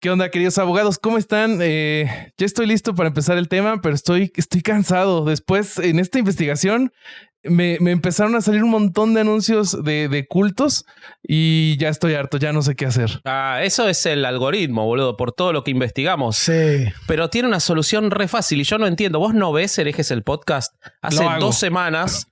¿Qué onda, queridos abogados? ¿Cómo están? Ya estoy listo para empezar el tema, pero estoy cansado. Después, en esta investigación, me empezaron a salir un montón de anuncios de cultos y ya estoy harto, ya no sé qué hacer. Eso es el algoritmo, boludo, por todo lo que investigamos. Sí. Pero tiene una solución re fácil y yo no entiendo. ¿Vos no ves Herejes el podcast? Hace 2 semanas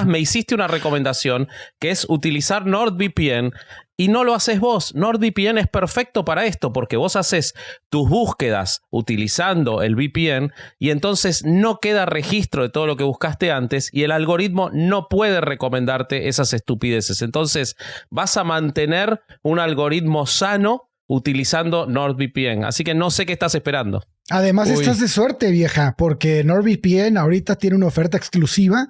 me hiciste una recomendación que es utilizar NordVPN y no lo haces vos. NordVPN es perfecto para esto porque vos haces tus búsquedas utilizando el VPN y entonces no queda registro de todo lo que buscaste antes y el algoritmo no puede recomendarte esas estupideces. Entonces vas a mantener un algoritmo sano utilizando NordVPN. Así que no sé qué estás esperando. Además, estás de suerte, vieja, porque NordVPN ahorita tiene una oferta exclusiva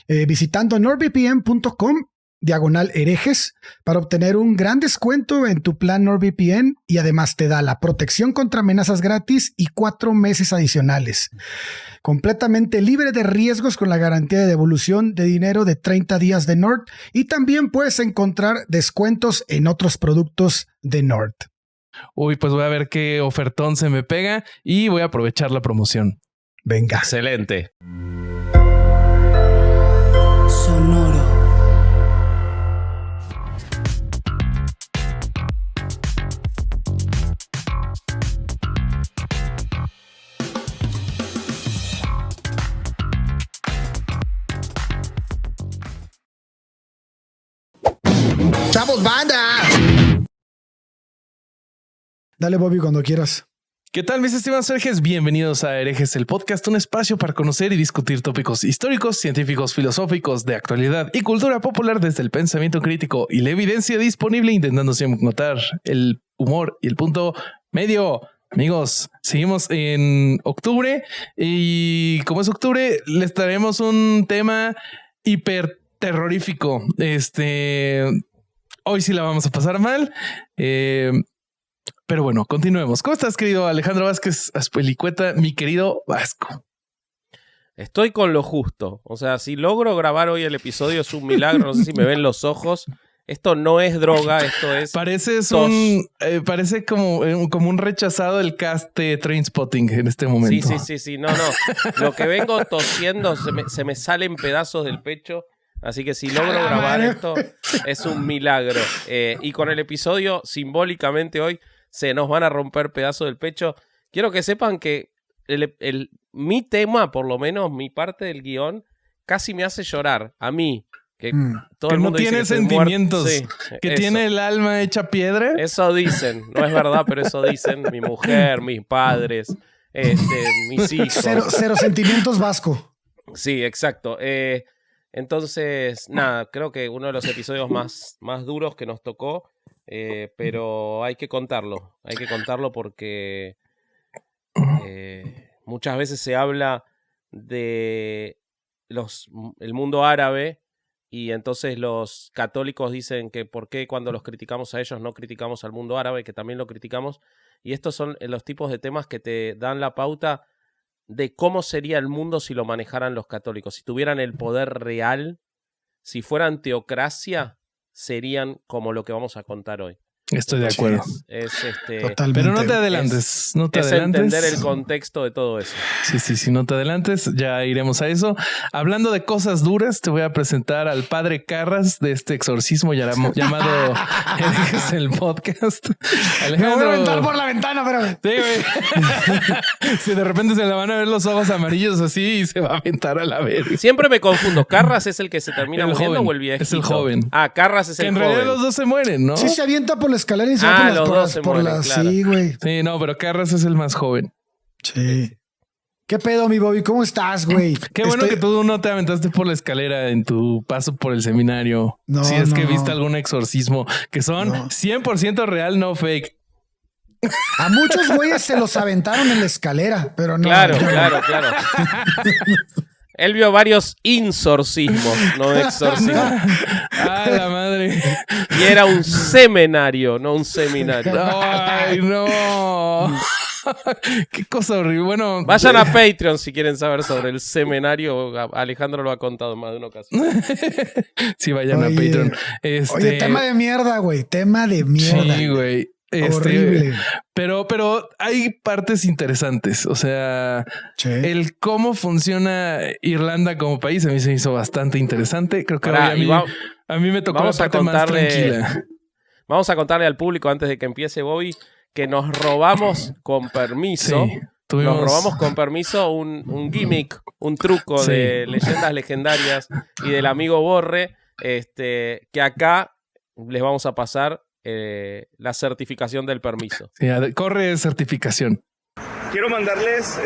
visitando nordvpn.com/herejes para obtener un gran descuento en tu plan NordVPN y además te da la protección contra amenazas gratis y 4 meses adicionales. Completamente libre de riesgos con la garantía de devolución de dinero de 30 días de Nord y también puedes encontrar descuentos en otros productos de Nord. Uy, pues voy a ver qué ofertón se me pega y voy a aprovechar la promoción. Venga. Excelente. Sonoro. ¡Chavos, banda! Dale, Bobby, cuando quieras. ¿Qué tal, mis estimados herejes? Bienvenidos a Herejes, el podcast, un espacio para conocer y discutir tópicos históricos, científicos, filosóficos, de actualidad y cultura popular desde el pensamiento crítico y la evidencia disponible, intentando siempre notar el humor y el punto medio. Amigos, seguimos en octubre y como es octubre, les traemos un tema hiper terrorífico. Hoy sí la vamos a pasar mal. Pero bueno, continuemos. ¿Cómo estás, querido Alejandro Vázquez Azpilicueta, mi querido Vasco? Estoy con lo justo. O sea, si logro grabar hoy el episodio es un milagro. No sé si me ven los ojos. Esto no es droga, esto es... Parece como un rechazado del cast de Trainspotting en este momento. Sí. No. Lo que vengo tosiendo se me salen pedazos del pecho. Así que si logro grabar esto es un milagro. Y con el episodio simbólicamente hoy se nos van a romper pedazos del pecho. Quiero que sepan que mi tema, por lo menos mi parte del guión, casi me hace llorar. A mí, que todo que el mundo no tiene dice que sentimientos, sí, que eso. tiene el alma hecha piedra. Eso dicen, no es verdad, pero eso dicen mi mujer, mis padres, mis hijos. Cero sentimientos, Vasco. Sí, exacto. Entonces, nada, creo que uno de los episodios más duros que nos tocó, pero hay que contarlo porque muchas veces se habla de el mundo árabe y entonces los católicos dicen que por qué cuando los criticamos a ellos no criticamos al mundo árabe, que también lo criticamos, y estos son los tipos de temas que te dan la pauta de cómo sería el mundo si lo manejaran los católicos. Si tuvieran el poder real, si fueran teocracia, serían como lo que vamos a contar hoy. Estoy de acuerdo. Totalmente. Pero no te adelantes. Es entender el contexto de todo eso. Sí, no te adelantes. Ya iremos a eso. Hablando de cosas duras, te voy a presentar al padre Carras de este exorcismo llamado Herejes el podcast. Alejandro. Me voy a aventar por la ventana, espérame. Sí, güey. Si de repente se le van a ver los ojos amarillos así y se va a aventar a la verga. Siempre me confundo. ¿Carras es el que se termina muriendo o el viejito? Es el joven. Carras es el joven. En realidad los dos se mueren, ¿no? Sí, se avienta por la escalera y se va por las... Claro. Sí, güey. Sí, no, pero Carras es el más joven. Sí. ¿Qué pedo, mi Bobby? ¿Cómo estás, güey? Qué bueno que tú no te aventaste por la escalera en tu paso por el seminario. No, si es que viste algún exorcismo que son 100% real, no fake. A muchos güeyes se los aventaron en la escalera, pero no. Claro. Él vio varios insorcismos, no exorcismos. ¡Ah, la madre! Y era un seminario, no un seminario. ¡Ay, no! Qué cosa horrible. Bueno, vayan a Patreon si quieren saber sobre el seminario. Alejandro lo ha contado en más de una ocasión. Sí, vayan a Patreon. Oye, tema de mierda, güey. Tema de mierda. Sí, güey. Horrible. Pero hay partes interesantes. O sea, el cómo funciona Irlanda como país a mí se me hizo bastante interesante. Creo que a mí me tocó la parte más tranquila. Vamos a contarle al público antes de que empiece Bobby que nos robamos con permiso. Sí. Nos robamos con permiso un gimmick, un truco de Leyendas Legendarias y del amigo Borre, que acá les vamos a pasar la certificación del permiso. Sí, corre certificación. Quiero mandarles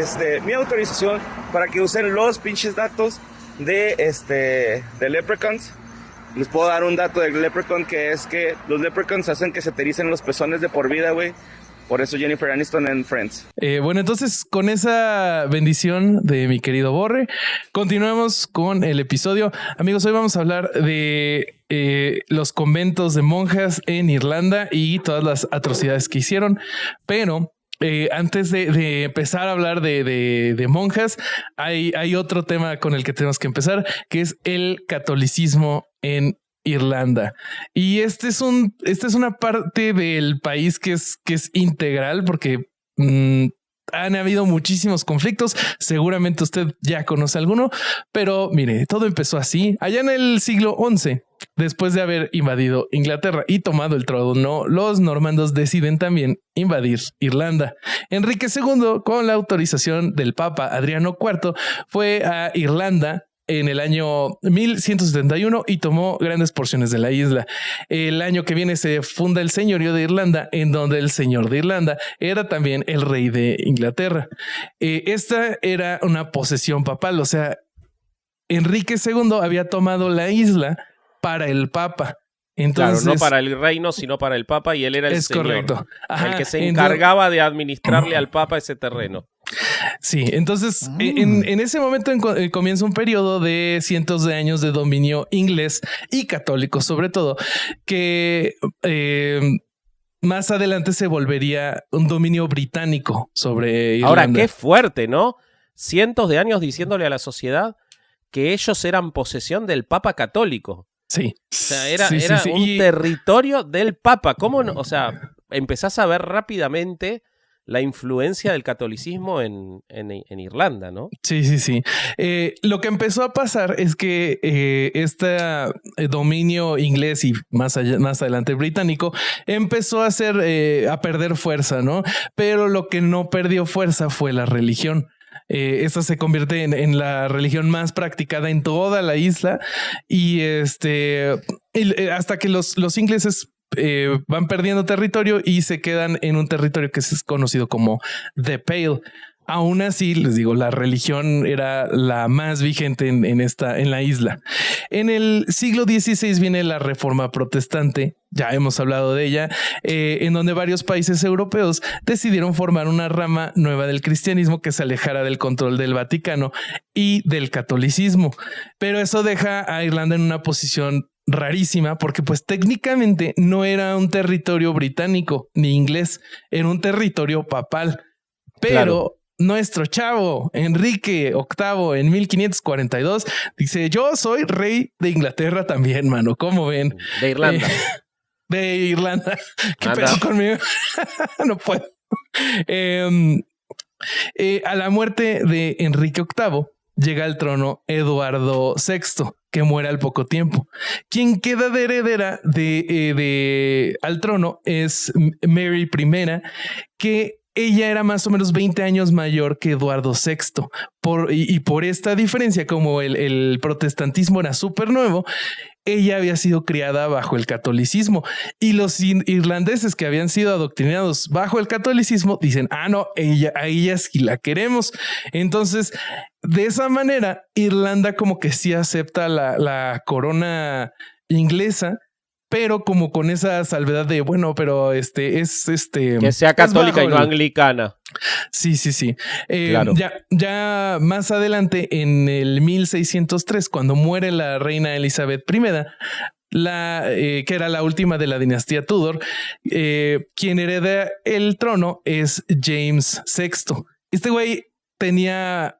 mi autorización para que usen los pinches datos de Leprechauns. Les puedo dar un dato del Leprechaun, que es que los Leprechauns hacen que se te ericen los pezones de por vida, güey. Por eso Jennifer Aniston en Friends. Bueno, entonces con esa bendición de mi querido Borre, continuamos con el episodio. Amigos, hoy vamos a hablar de los conventos de monjas en Irlanda y todas las atrocidades que hicieron. Pero antes de empezar a hablar de monjas, hay otro tema con el que tenemos que empezar, que es el catolicismo en Irlanda. Y esta es una parte del país que es integral, porque han habido muchísimos conflictos. Seguramente usted ya conoce alguno, pero mire, todo empezó así. Allá en el siglo XI, después de haber invadido Inglaterra y tomado el trono, los normandos deciden también invadir Irlanda. Enrique II, con la autorización del Papa Adriano IV, fue a Irlanda en el año 1171 y tomó grandes porciones de la isla. El año que viene se funda el señorío de Irlanda, en donde el señor de Irlanda era también el rey de Inglaterra. Esta era una posesión papal, o sea, Enrique II había tomado la isla para el Papa. Entonces, claro, no para el reino, sino para el Papa, y él era el señor. Correcto. Ajá, el que se encargaba de administrarle al Papa ese terreno. Sí, entonces en ese momento comienza un periodo de cientos de años de dominio inglés y católico, sobre todo, que más adelante se volvería un dominio británico sobre Irlanda. Ahora, qué fuerte, ¿no? Cientos de años diciéndole a la sociedad que ellos eran posesión del Papa católico. Sí. O sea, era un territorio del Papa. ¿Cómo no? O sea, empezás a ver rápidamente la influencia del catolicismo en Irlanda, ¿no? Sí. Lo que empezó a pasar es que este dominio inglés y más adelante británico empezó a perder fuerza, ¿no? Pero lo que no perdió fuerza fue la religión. Esta se convierte en la religión más practicada en toda la isla y hasta que los ingleses van perdiendo territorio y se quedan en un territorio que es conocido como The Pale. Aún así, les digo, la religión era la más vigente en la isla. En el siglo XVI viene la Reforma Protestante, ya hemos hablado de ella, en donde varios países europeos decidieron formar una rama nueva del cristianismo que se alejara del control del Vaticano y del catolicismo. Pero eso deja a Irlanda en una posición rarísima, porque pues técnicamente no era un territorio británico ni inglés, era un territorio papal. Pero claro, nuestro chavo Enrique VIII en 1542 dice: yo soy rey de Inglaterra también, mano. ¿Cómo ven? De Irlanda. De Irlanda. ¿Qué pedo conmigo? No puedo. A la muerte de Enrique VIII llega al trono Eduardo VI, que muere al poco tiempo. Quien queda de heredera al trono es Mary I, que ella era más o menos 20 años mayor que Eduardo VI. Por esta diferencia, como el protestantismo era súper nuevo, ella había sido criada bajo el catolicismo, y los irlandeses que habían sido adoctrinados bajo el catolicismo dicen: no, a ella sí la queremos. Entonces, de esa manera, Irlanda como que sí acepta la corona inglesa, pero como con esa salvedad de, bueno, pero que sea católica y no anglicana. Sí. Claro. Ya más adelante, en el 1603, cuando muere la reina Elizabeth I, que era la última de la dinastía Tudor, quien hereda el trono es James VI. Este güey tenía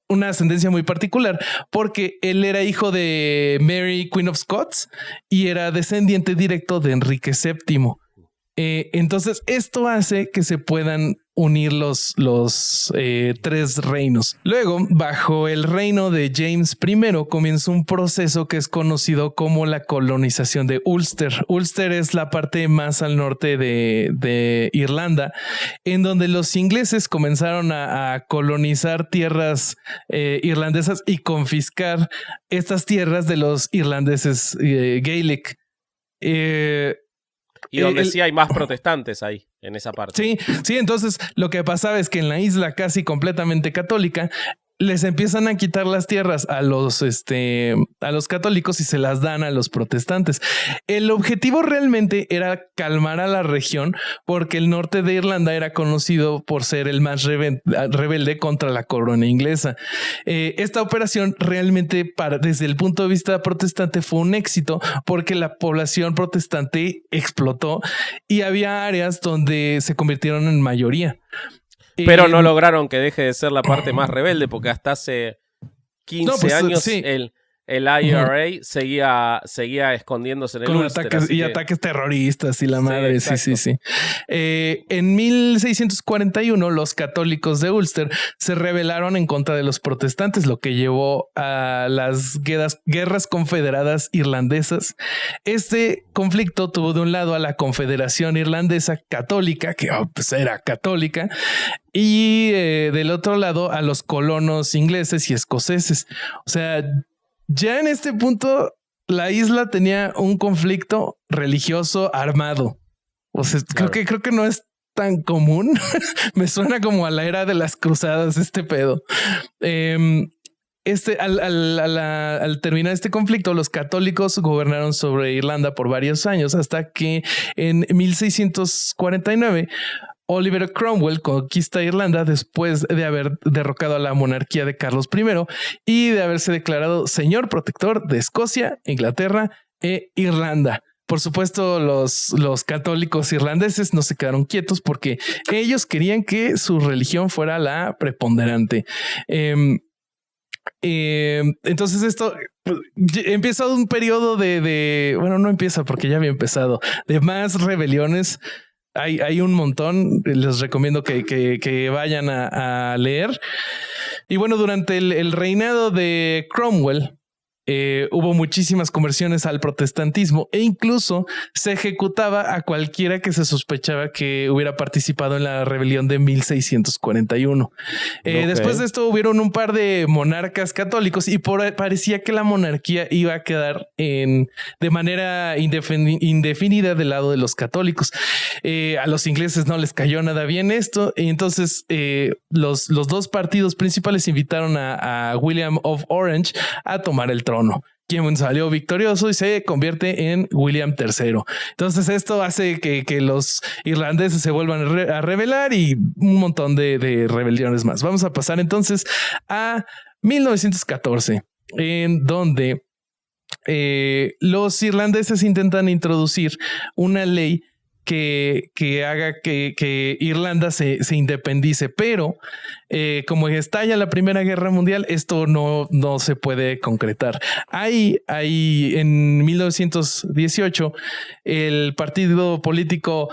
una ascendencia muy particular porque él era hijo de Mary, Queen of Scots, y era descendiente directo de Enrique VII. Entonces esto hace que se puedan unir los tres reinos. Luego, bajo el reino de James I, comienza un proceso que es conocido como la colonización de Ulster. Ulster es la parte más al norte de Irlanda, en donde los ingleses comenzaron a colonizar tierras irlandesas y confiscar estas tierras de los irlandeses Gaelic. Y donde sí hay más protestantes ahí, en esa parte. Sí, entonces lo que pasaba es que en la isla casi completamente católica les empiezan a quitar las tierras a los católicos y se las dan a los protestantes. El objetivo realmente era calmar a la región porque el norte de Irlanda era conocido por ser el más rebelde contra la corona inglesa. Esta operación realmente desde el punto de vista protestante fue un éxito porque la población protestante explotó y había áreas donde se convirtieron en mayoría. Pero no lograron que deje de ser la parte más rebelde, porque hasta hace 15 años sí. el IRA seguía escondiéndose en el Ulster. Ataques terroristas y la madre. Sí. En 1641, los católicos de Ulster se rebelaron en contra de los protestantes, lo que llevó a las guerras confederadas irlandesas. Este conflicto tuvo de un lado a la Confederación Irlandesa Católica, que pues era católica, y del otro lado a los colonos ingleses y escoceses. O sea, ya en este punto la isla tenía un conflicto religioso armado. O sea, claro. creo que no es tan común. Me suena como a la era de las cruzadas este pedo. Al terminar este conflicto, los católicos gobernaron sobre Irlanda por varios años hasta que en 1649 Oliver Cromwell conquista Irlanda después de haber derrocado a la monarquía de Carlos I y de haberse declarado señor protector de Escocia, Inglaterra e Irlanda. Por supuesto, los católicos irlandeses no se quedaron quietos porque ellos querían que su religión fuera la preponderante. Entonces esto empieza un periodo bueno, no empieza porque ya había empezado, de más rebeliones. Hay un montón. Les recomiendo que vayan a leer. Y bueno, durante el reinado de Cromwell hubo muchísimas conversiones al protestantismo e incluso se ejecutaba a cualquiera que se sospechaba que hubiera participado en la rebelión de 1641. Después de esto hubieron un par de monarcas católicos y parecía que la monarquía iba a quedar de manera indefinida del lado de los católicos. A los ingleses no les cayó nada bien esto y entonces los dos partidos principales invitaron a William of Orange a tomar el trono, quien salió victorioso y se convierte en William III. Entonces esto hace que los irlandeses se vuelvan a rebelar y un montón de rebeliones más. Vamos a pasar entonces a 1914, en donde los irlandeses intentan introducir una ley que haga que Irlanda se independice, pero como estalla la Primera Guerra Mundial, esto no se puede concretar. Ahí en 1918, el partido político,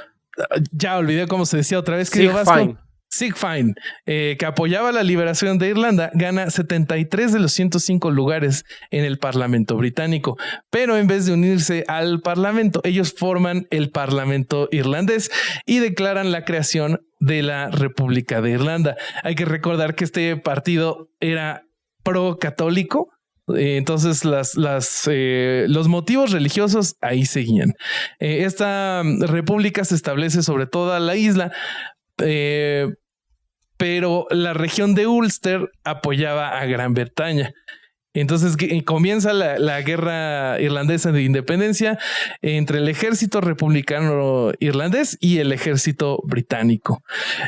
ya olvidé cómo se decía otra vez, querido Vasco. Sinn Féin, que apoyaba la liberación de Irlanda, gana 73 de los 105 lugares en el Parlamento británico. Pero en vez de unirse al Parlamento, ellos forman el Parlamento irlandés y declaran la creación de la República de Irlanda. Hay que recordar que este partido era pro-católico. Entonces los motivos religiosos ahí seguían. Esta república se establece sobre toda la isla, pero la región de Ulster apoyaba a Gran Bretaña. Entonces comienza la guerra irlandesa de independencia entre el ejército republicano irlandés y el ejército británico.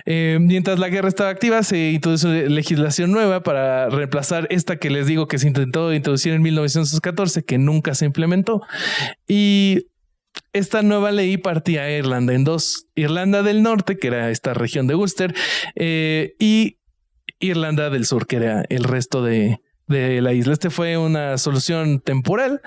Mientras la guerra estaba activa, se introdujo legislación nueva para reemplazar esta que les digo que se intentó introducir en 1914, que nunca se implementó. Y esta nueva ley partía a Irlanda en dos: Irlanda del Norte, que era esta región de Ulster, y Irlanda del Sur, que era el resto de la isla. Este fue una solución temporal.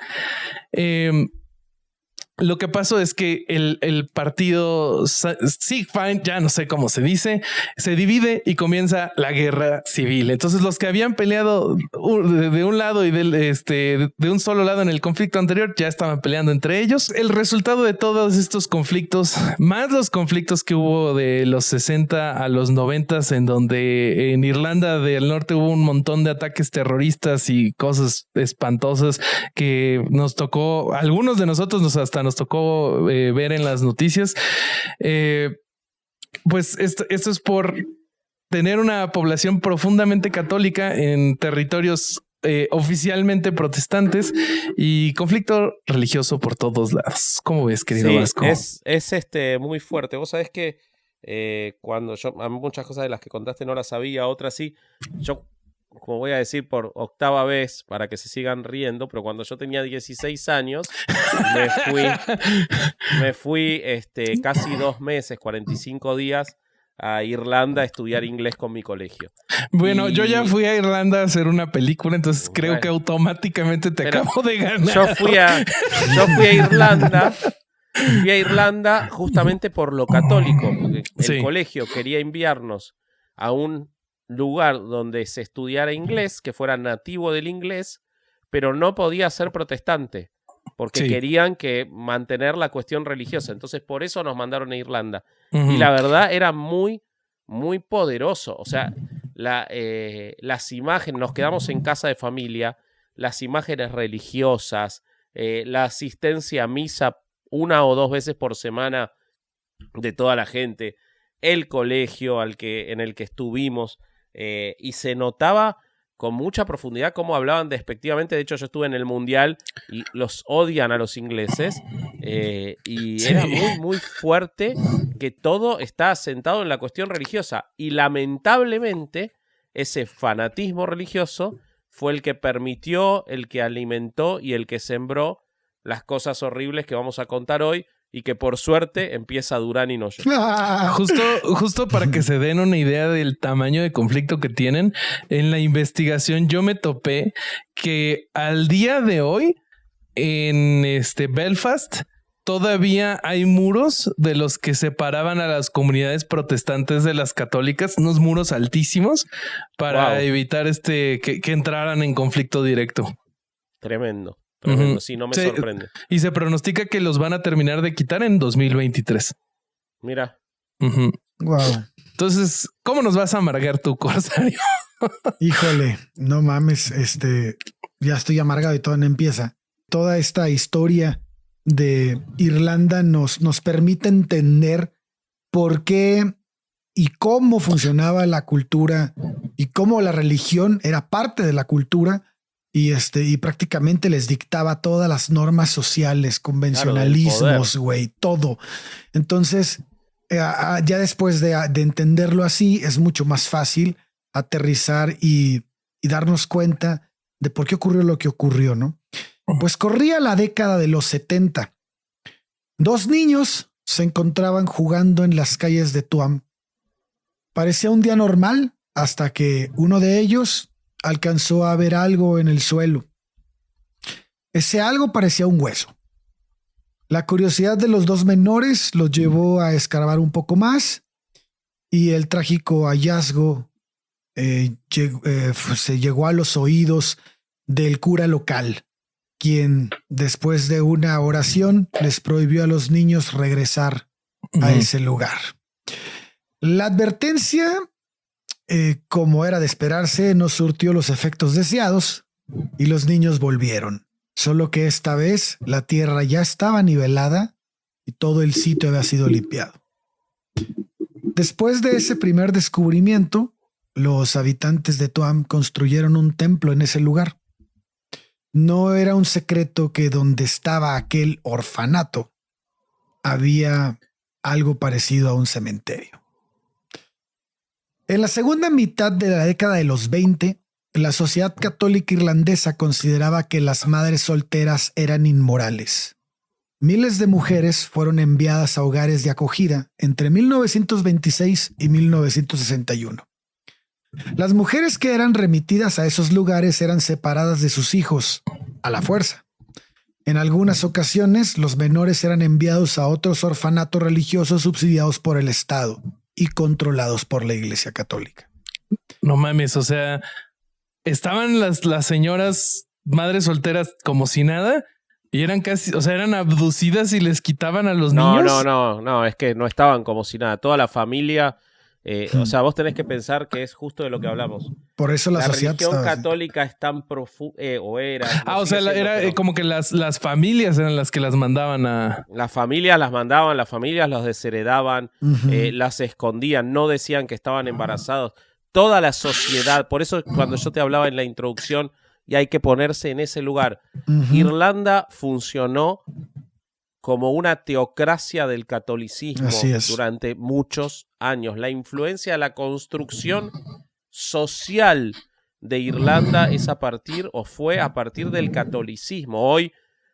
Lo que pasó es que el partido Sinn Féin, ya no sé cómo se dice, se divide y comienza la guerra civil. Entonces los que habían peleado de un lado y de un solo lado en el conflicto anterior ya estaban peleando entre ellos. El resultado de todos estos conflictos, más los conflictos que hubo de los 60 a los 90, en donde en Irlanda del Norte hubo un montón de ataques terroristas y cosas espantosas que nos tocó, algunos de nosotros nos tocó ver en las noticias. Pues esto es por tener una población profundamente católica en territorios oficialmente protestantes y conflicto religioso por todos lados. ¿Cómo ves, querido Vasco? Es muy fuerte. Vos sabés que cuando muchas cosas de las que contaste no las sabía, otras sí. Yo, como voy a decir por octava vez para que se sigan riendo, pero cuando yo tenía 16 años me fui casi 2 meses, 45 días a Irlanda a estudiar inglés con mi colegio. Bueno, yo ya fui a Irlanda a hacer una película, entonces creo que automáticamente te acabo de ganar. Yo fui a Irlanda. Fui a Irlanda justamente por lo católico, porque el colegio quería enviarnos a un lugar donde se estudiara inglés, que fuera nativo del inglés, pero no podía ser protestante, porque querían mantener la cuestión religiosa. Entonces, por eso nos mandaron a Irlanda. Y la verdad era muy, muy poderoso. O sea, las imágenes, nos quedamos en casa de familia, las imágenes religiosas, la asistencia a misa 1 o 2 veces por semana de toda la gente, el colegio en el que estuvimos, y se notaba con mucha profundidad cómo hablaban despectivamente. De hecho, yo estuve en el Mundial y los odian a los ingleses, y era muy, muy fuerte que todo está asentado en la cuestión religiosa. Y lamentablemente, ese fanatismo religioso fue el que permitió, el que alimentó y el que sembró las cosas horribles que vamos a contar hoy, y que por suerte empieza Durán y no yo. Justo para que se den una idea del tamaño de conflicto que tienen, en la investigación yo me topé que al día de hoy en Belfast todavía hay muros de los que separaban a las comunidades protestantes de las católicas, unos muros altísimos para evitar que entraran en conflicto directo. Tremendo. Sí, no me sorprende. Y se pronostica que los van a terminar de quitar en 2023. Mira. Wow. Entonces, ¿cómo nos vas a amargar tu Corsario? Híjole, no mames, ya estoy amargado y todo no empieza. Toda esta historia de Irlanda nos permite entender por qué y cómo funcionaba la cultura y cómo la religión era parte de la cultura. Y prácticamente les dictaba todas las normas sociales, convencionalismos, güey, todo. Entonces, ya después de entenderlo así, es mucho más fácil aterrizar y darnos cuenta de por qué ocurrió lo que ocurrió, ¿no? Pues corría la década de los 70. 2 niños se encontraban jugando en las calles de Tuam. Parecía un día normal hasta que uno de ellos alcanzó a ver algo en el suelo. Ese algo parecía un hueso. La curiosidad de los 2 menores los llevó a escarbar un poco más, y el trágico hallazgo se llegó a los oídos del cura local, quien, después de una oración, les prohibió a los niños regresar a ese lugar. La advertencia, como era de esperarse, no surtió los efectos deseados y los niños volvieron. Solo que esta vez la tierra ya estaba nivelada y todo el sitio había sido limpiado. Después de ese primer descubrimiento, los habitantes de Tuam construyeron un templo en ese lugar. No era un secreto que donde estaba aquel orfanato había algo parecido a un cementerio. En la segunda mitad de la década de los 20, la sociedad católica irlandesa consideraba que las madres solteras eran inmorales. Miles de mujeres fueron enviadas a hogares de acogida entre 1926 y 1961. Las mujeres que eran remitidas a esos lugares eran separadas de sus hijos a la fuerza. En algunas ocasiones, los menores eran enviados a otros orfanatos religiosos subsidiados por el Estado y controlados por la Iglesia Católica. No mames, o sea, estaban las señoras madres solteras como si nada y eran casi, o sea, eran abducidas y les quitaban a los niños. No, es que no estaban como si nada. Toda la familia, o sea, vos tenés que pensar que es justo de lo que hablamos. Por eso la sociedad religión católica es tan profunda, o era. O sea, era como que las familias eran las que las mandaban a... Las familias las mandaban, las familias los desheredaban, las escondían, no decían que estaban embarazados. Toda la sociedad, por eso cuando yo te hablaba en la introducción, y hay que ponerse en ese lugar. Irlanda funcionó como una teocracia del catolicismo durante muchos años. La influencia de la construcción social de Irlanda es fue a partir del catolicismo. Hoy,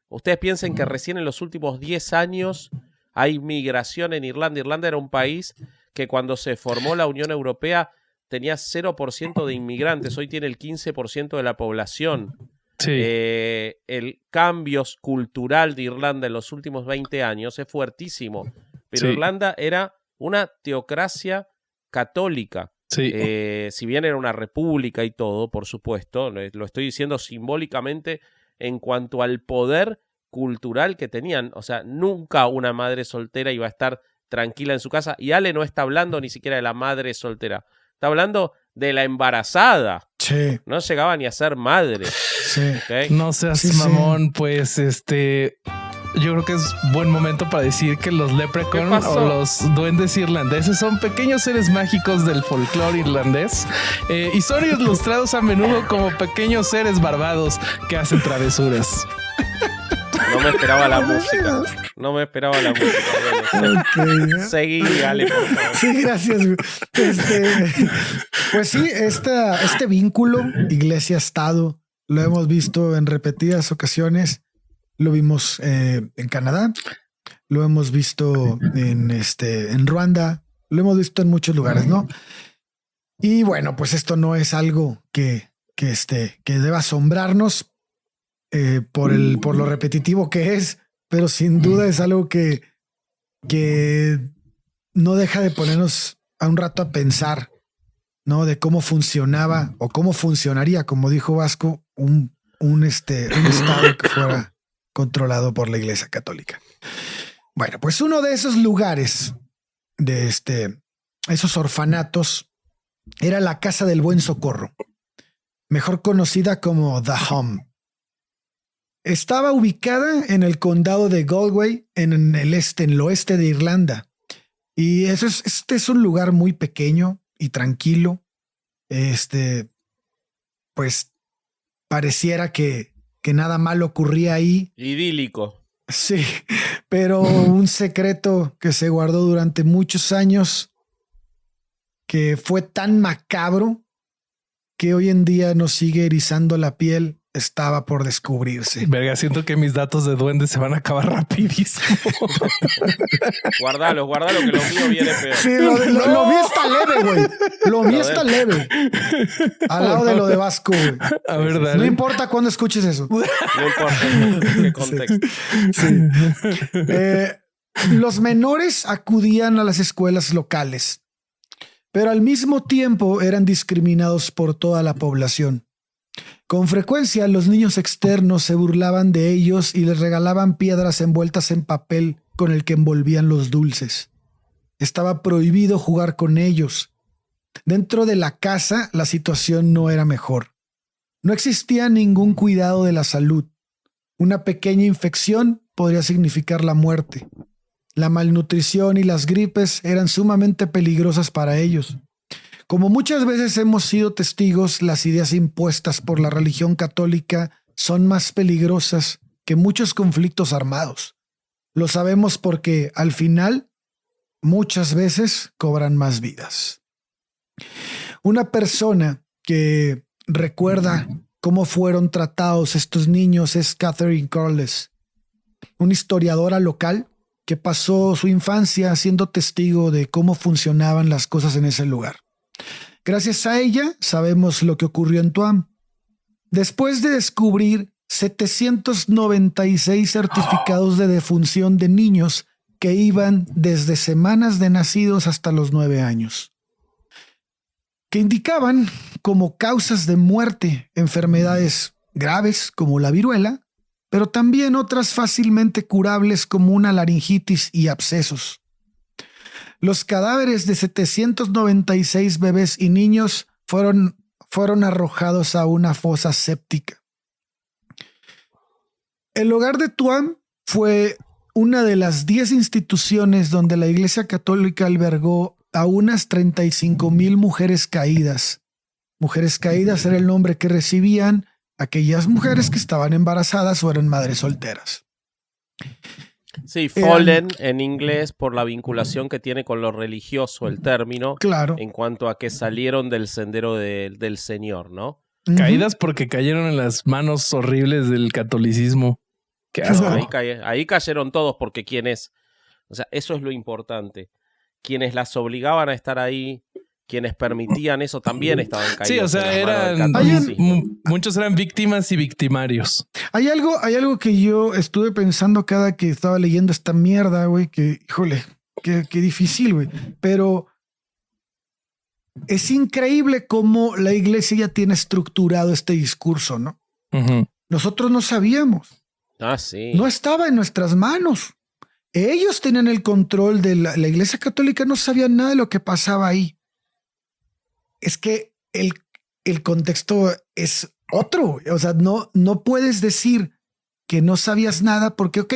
ustedes piensen que recién en los últimos 10 años hay migración en Irlanda. Irlanda era un país que cuando se formó la Unión Europea tenía 0% de inmigrantes, hoy tiene el 15% de la población. Sí. El cambio cultural de Irlanda en los últimos 20 años es fuertísimo, pero Irlanda era una teocracia católica. Sí. Si bien era una república y todo, por supuesto, lo estoy diciendo simbólicamente en cuanto al poder cultural que tenían. O sea, nunca una madre soltera iba a estar tranquila en su casa. Y Ale no está hablando ni siquiera de la madre soltera. Está hablando de la embarazada. Sí. No llegaba ni a ser madre. Sí. ¿Okay? No seas mamón, pues yo creo que es buen momento para decir que los Leprechaun o los duendes irlandeses son pequeños seres mágicos del folclore irlandés y son ilustrados a menudo como pequeños seres barbados que hacen travesuras. No me esperaba la música. Bueno, seguí, Ale, por favor. Sí, gracias. Pues sí, este vínculo iglesia-estado lo hemos visto en repetidas ocasiones. Lo vimos en Canadá, lo hemos visto en Ruanda, lo hemos visto en muchos lugares, ¿no? Y bueno, pues esto no es algo que deba asombrarnos por lo repetitivo que es, pero sin duda es algo que no deja de ponernos a un rato a pensar, ¿no? De cómo funcionaba o cómo funcionaría, como dijo Vasco, un estado que fuera controlado por la Iglesia Católica. Bueno, pues uno de esos lugares, de esos orfanatos, era la Casa del Buen Socorro, mejor conocida como The Home. Estaba ubicada en el condado de Galway, en el oeste de Irlanda. Y este es un lugar muy pequeño y tranquilo. Pues pareciera que nada malo ocurría ahí. Idílico. Sí, pero un secreto que se guardó durante muchos años, que fue tan macabro que hoy en día nos sigue erizando la piel, estaba por descubrirse. Verga, siento que mis datos de duendes se van a acabar rapidísimo. Guardalo, que lo mío viene peor. Sí, lo mío está leve, güey. Lo mío está leve. Al lado de lo de Vasco, güey. A ver, dale. No importa cuándo escuches eso. No importa qué contexto. Sí. Los menores acudían a las escuelas locales, pero al mismo tiempo eran discriminados por toda la población. Con frecuencia, los niños externos se burlaban de ellos y les regalaban piedras envueltas en papel con el que envolvían los dulces. Estaba prohibido jugar con ellos. Dentro de la casa, la situación no era mejor. No existía ningún cuidado de la salud. Una pequeña infección podría significar la muerte. La malnutrición y las gripes eran sumamente peligrosas para ellos. Como muchas veces hemos sido testigos, las ideas impuestas por la religión católica son más peligrosas que muchos conflictos armados. Lo sabemos porque, al final, muchas veces cobran más vidas. Una persona que recuerda cómo fueron tratados estos niños es Catherine Corliss, una historiadora local que pasó su infancia siendo testigo de cómo funcionaban las cosas en ese lugar. Gracias a ella sabemos lo que ocurrió en Tuam. Después de descubrir 796 certificados de defunción de niños que iban desde semanas de nacidos hasta los 9 años, que indicaban como causas de muerte enfermedades graves como la viruela, pero también otras fácilmente curables como una laringitis y abscesos. Los cadáveres de 796 bebés y niños fueron arrojados a una fosa séptica. El hogar de Tuam fue una de las 10 instituciones donde la Iglesia Católica albergó a unas 35,000 mujeres caídas. Mujeres caídas era el nombre que recibían aquellas mujeres que estaban embarazadas o eran madres solteras. Sí, fallen en inglés por la vinculación que tiene con lo religioso el término. Claro. En cuanto a que salieron del sendero del Señor, ¿no? Caídas porque cayeron en las manos horribles del catolicismo. Qué asco. Ahí cayeron todos porque ¿quién es? O sea, eso es lo importante. Quienes las obligaban a estar ahí, quienes permitían eso también estaban caídos. Sí, o sea, muchos eran víctimas y victimarios. Hay algo que yo estuve pensando cada que estaba leyendo esta mierda, güey, que, híjole, qué difícil, güey. Pero es increíble cómo la iglesia ya tiene estructurado este discurso, ¿no? Uh-huh. Nosotros no sabíamos. Sí. No estaba en nuestras manos. Ellos tenían el control de la Iglesia Católica, no sabía nada de lo que pasaba ahí. Es que el contexto es otro. O sea, no puedes decir que no sabías nada porque, ok,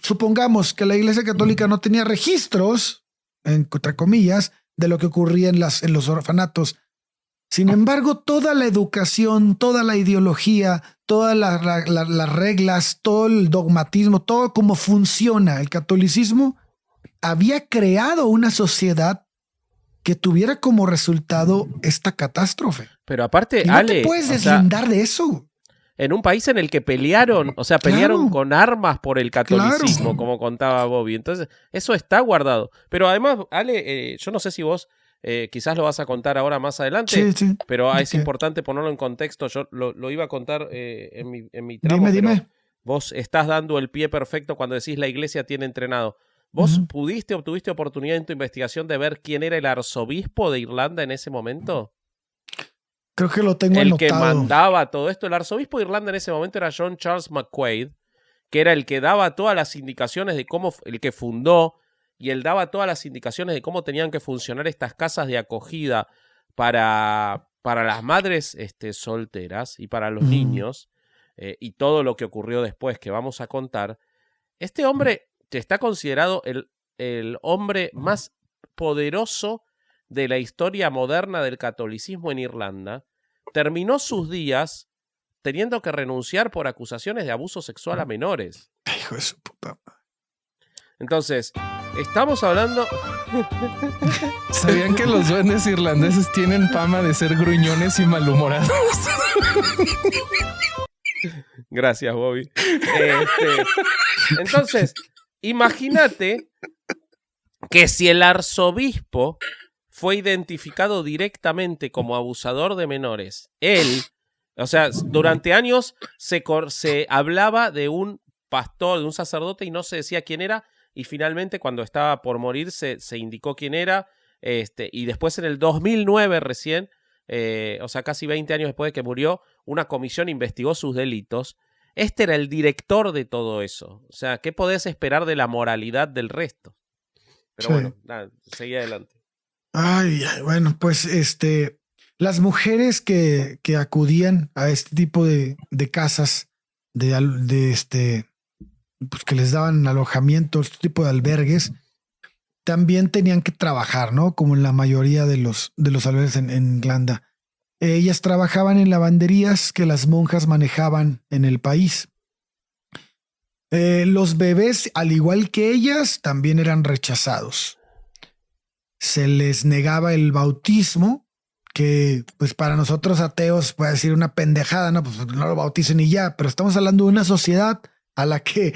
supongamos que la Iglesia Católica no tenía registros, entre comillas, de lo que ocurría en los orfanatos. Sin embargo, toda la educación, toda la ideología, todas las reglas, todo el dogmatismo, todo cómo funciona el catolicismo, había creado una sociedad que tuviera como resultado esta catástrofe. Pero aparte, y no te puedes deslindar de eso. En un país en el que pelearon con armas por el catolicismo, como contaba Bobby. Entonces, eso está guardado. Pero además, Ale, yo no sé si vos quizás lo vas a contar ahora más adelante, sí. Pero es importante ponerlo en contexto. Yo lo iba a contar en mi tramo. Dime. Vos estás dando el pie perfecto cuando decís la iglesia tiene entrenado. ¿Vos obtuviste oportunidad en tu investigación de ver quién era el arzobispo de Irlanda en ese momento? Creo que lo tengo el anotado. Que mandaba todo esto. El arzobispo de Irlanda en ese momento era John Charles McQuaid, que era el que daba todas las indicaciones de cómo, el que fundó, y él daba todas las indicaciones de cómo tenían que funcionar estas casas de acogida para las madres solteras y para los niños, y todo lo que ocurrió después que vamos a contar. Este hombre está considerado el hombre más poderoso de la historia moderna del catolicismo en Irlanda. Terminó sus días teniendo que renunciar por acusaciones de abuso sexual a menores. Hijo de su puta madre. Entonces, estamos hablando... ¿Sabían que los duendes irlandeses tienen fama de ser gruñones y malhumorados? Gracias, Bobby. Entonces, imagínate que si el arzobispo fue identificado directamente como abusador de menores, él, o sea, durante años se hablaba de un pastor, de un sacerdote, y no se decía quién era, y finalmente cuando estaba por morir se indicó quién era, y después en el 2009 recién, o sea, casi 20 años después de que murió, una comisión investigó sus delitos. Este era el director de todo eso. O sea, ¿qué podés esperar de la moralidad del resto? Pero bueno, nada, seguí adelante. Ay, bueno, pues las mujeres que acudían a este tipo de casas, pues que les daban alojamiento, este tipo de albergues, también tenían que trabajar, ¿no? Como en la mayoría de los albergues en Irlanda. Ellas trabajaban en lavanderías que las monjas manejaban en el país. Los bebés, al igual que ellas, también eran rechazados. Se les negaba el bautismo, que pues para nosotros ateos puede decir una pendejada, ¿no? Pues no lo bauticen y ya, pero estamos hablando de una sociedad a la que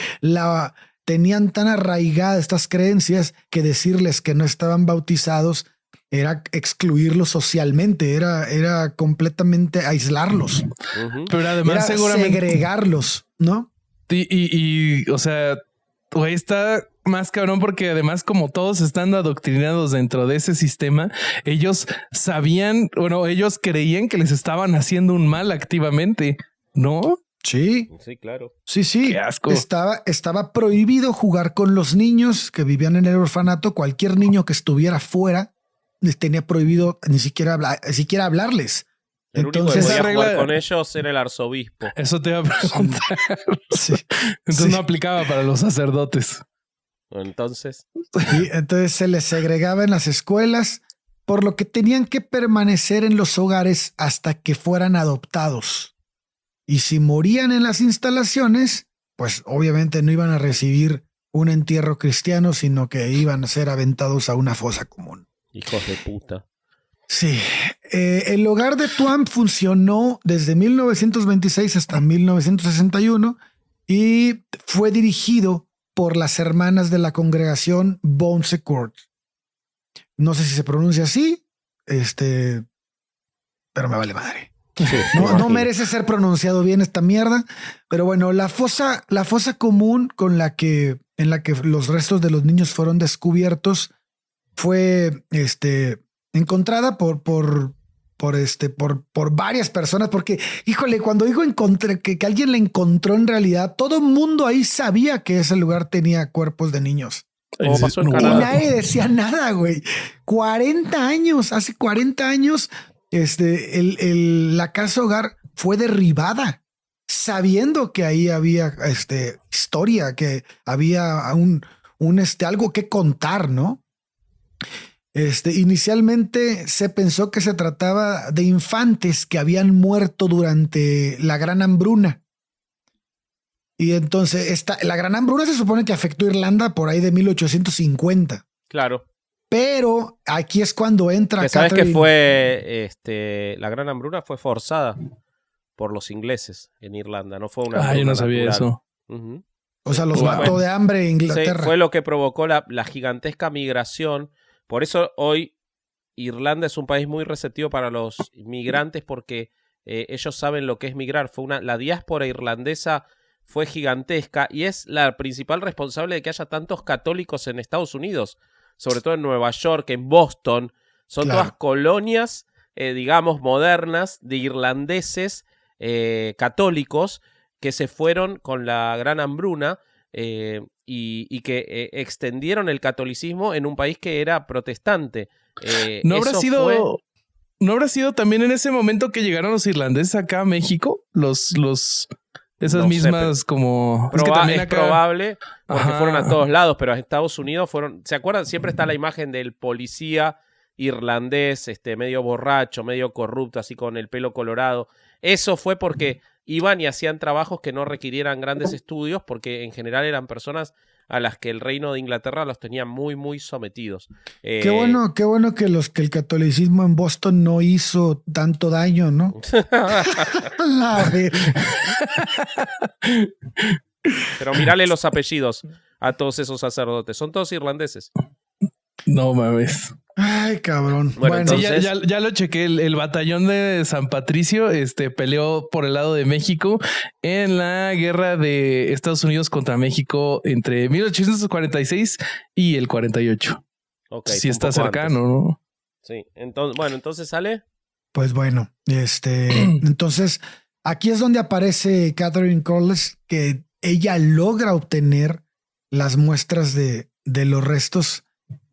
tenían tan arraigadas estas creencias que decirles que no estaban bautizados era excluirlos socialmente, era completamente aislarlos. Pero además era seguramente segregarlos, ¿no? Y o sea, güey, está más cabrón porque además como todos están adoctrinados dentro de ese sistema, ellos sabían, bueno, ellos creían que les estaban haciendo un mal activamente, ¿no? Sí. Sí, claro. Sí. Qué asco. Estaba prohibido jugar con los niños que vivían en el orfanato. Cualquier niño que estuviera fuera les tenía prohibido ni siquiera hablarles. El Entonces, único que podía esa regla- jugar con ellos era el arzobispo. Eso te iba a preguntar. sí. Entonces Sí. no aplicaba para los sacerdotes. Entonces, Y entonces se les segregaba en las escuelas, por lo que tenían que permanecer en los hogares hasta que fueran adoptados. Y si morían en las instalaciones, pues obviamente no iban a recibir un entierro cristiano, sino que iban a ser aventados a una fosa común. hijos de puta. Sí, el hogar de Tuam funcionó desde 1926 hasta 1961 y fue dirigido por las hermanas de la congregación Bon Secours. No sé si se pronuncia así, pero me vale madre. No merece ser pronunciado bien esta mierda, pero bueno, la fosa común en la que los restos de los niños fueron descubiertos fue encontrada por varias personas, porque, híjole, cuando digo encontré, que alguien la encontró, en realidad todo el mundo ahí sabía que ese lugar tenía cuerpos de niños. Como pasó en Y Canadá. nadie decía nada, güey. 40 años, hace 40 años, la casa hogar fue derribada, sabiendo que ahí había historia, que había algo que contar, ¿no? Inicialmente se pensó que se trataba de infantes que habían muerto durante la Gran Hambruna. Y entonces la Gran Hambruna se supone que afectó a Irlanda por ahí de 1850. Claro. Pero aquí es cuando entra Que sabes que Catherine. fue la Gran Hambruna fue forzada por los ingleses en Irlanda, no fue una Yo hambruna no sabía natural. eso. Ujú. O sea, los Bueno, mató de hambre en Sí, Inglaterra. fue lo que provocó la gigantesca migración. Por eso hoy Irlanda es un país muy receptivo para los migrantes, porque ellos saben lo que es migrar. La diáspora irlandesa fue gigantesca y es la principal responsable de que haya tantos católicos en Estados Unidos, sobre todo en Nueva York, en Boston. Son Claro. todas colonias, digamos, modernas de irlandeses católicos que se fueron con la Gran Hambruna y que extendieron el catolicismo en un país que era protestante. ¿No habrá eso sido... fue- ¿No habrá sido también en ese momento que llegaron los irlandeses acá a México? Esas No sé, mismas como... Es que también es acá... probable, porque Ajá. fueron a todos lados, pero a Estados Unidos fueron... ¿Se acuerdan? Siempre está la imagen del policía irlandés, medio borracho, medio corrupto, así con el pelo colorado. Eso fue porque iban y hacían trabajos que no requirieran grandes estudios, porque en general eran personas a las que el reino de Inglaterra los tenía muy, muy sometidos. Qué bueno que el catolicismo en Boston no hizo tanto daño, ¿no? La verga. Pero mirale los apellidos a todos esos sacerdotes. Son todos irlandeses. No mames. Ay, cabrón. Bueno, Bueno, Sí, entonces- ya lo chequé. El batallón de San Patricio peleó por el lado de México en la guerra de Estados Unidos contra México entre 1846 y el 48. Ok, Sí un está poco cercano, antes. ¿no? Sí, entonces sale. pues bueno, entonces aquí es donde aparece Catherine Corliss, que ella logra obtener las muestras de los restos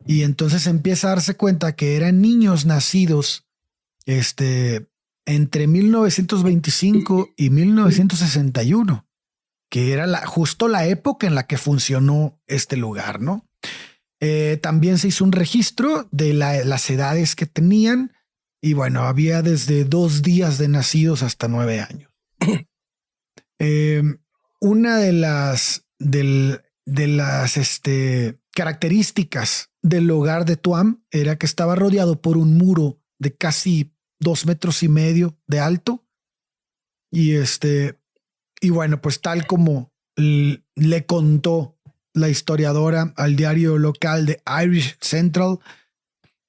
y entonces empieza a darse cuenta que eran niños nacidos entre 1925 y 1961, que era justo la época en la que funcionó este lugar, ¿no? También se hizo un registro de las edades que tenían y bueno, había desde 2 días de nacidos hasta 9 años. Una de las características del hogar de Tuam era que estaba rodeado por un muro de casi 2,5 metros de alto y bueno, pues tal como le contó la historiadora al diario local de Irish Central,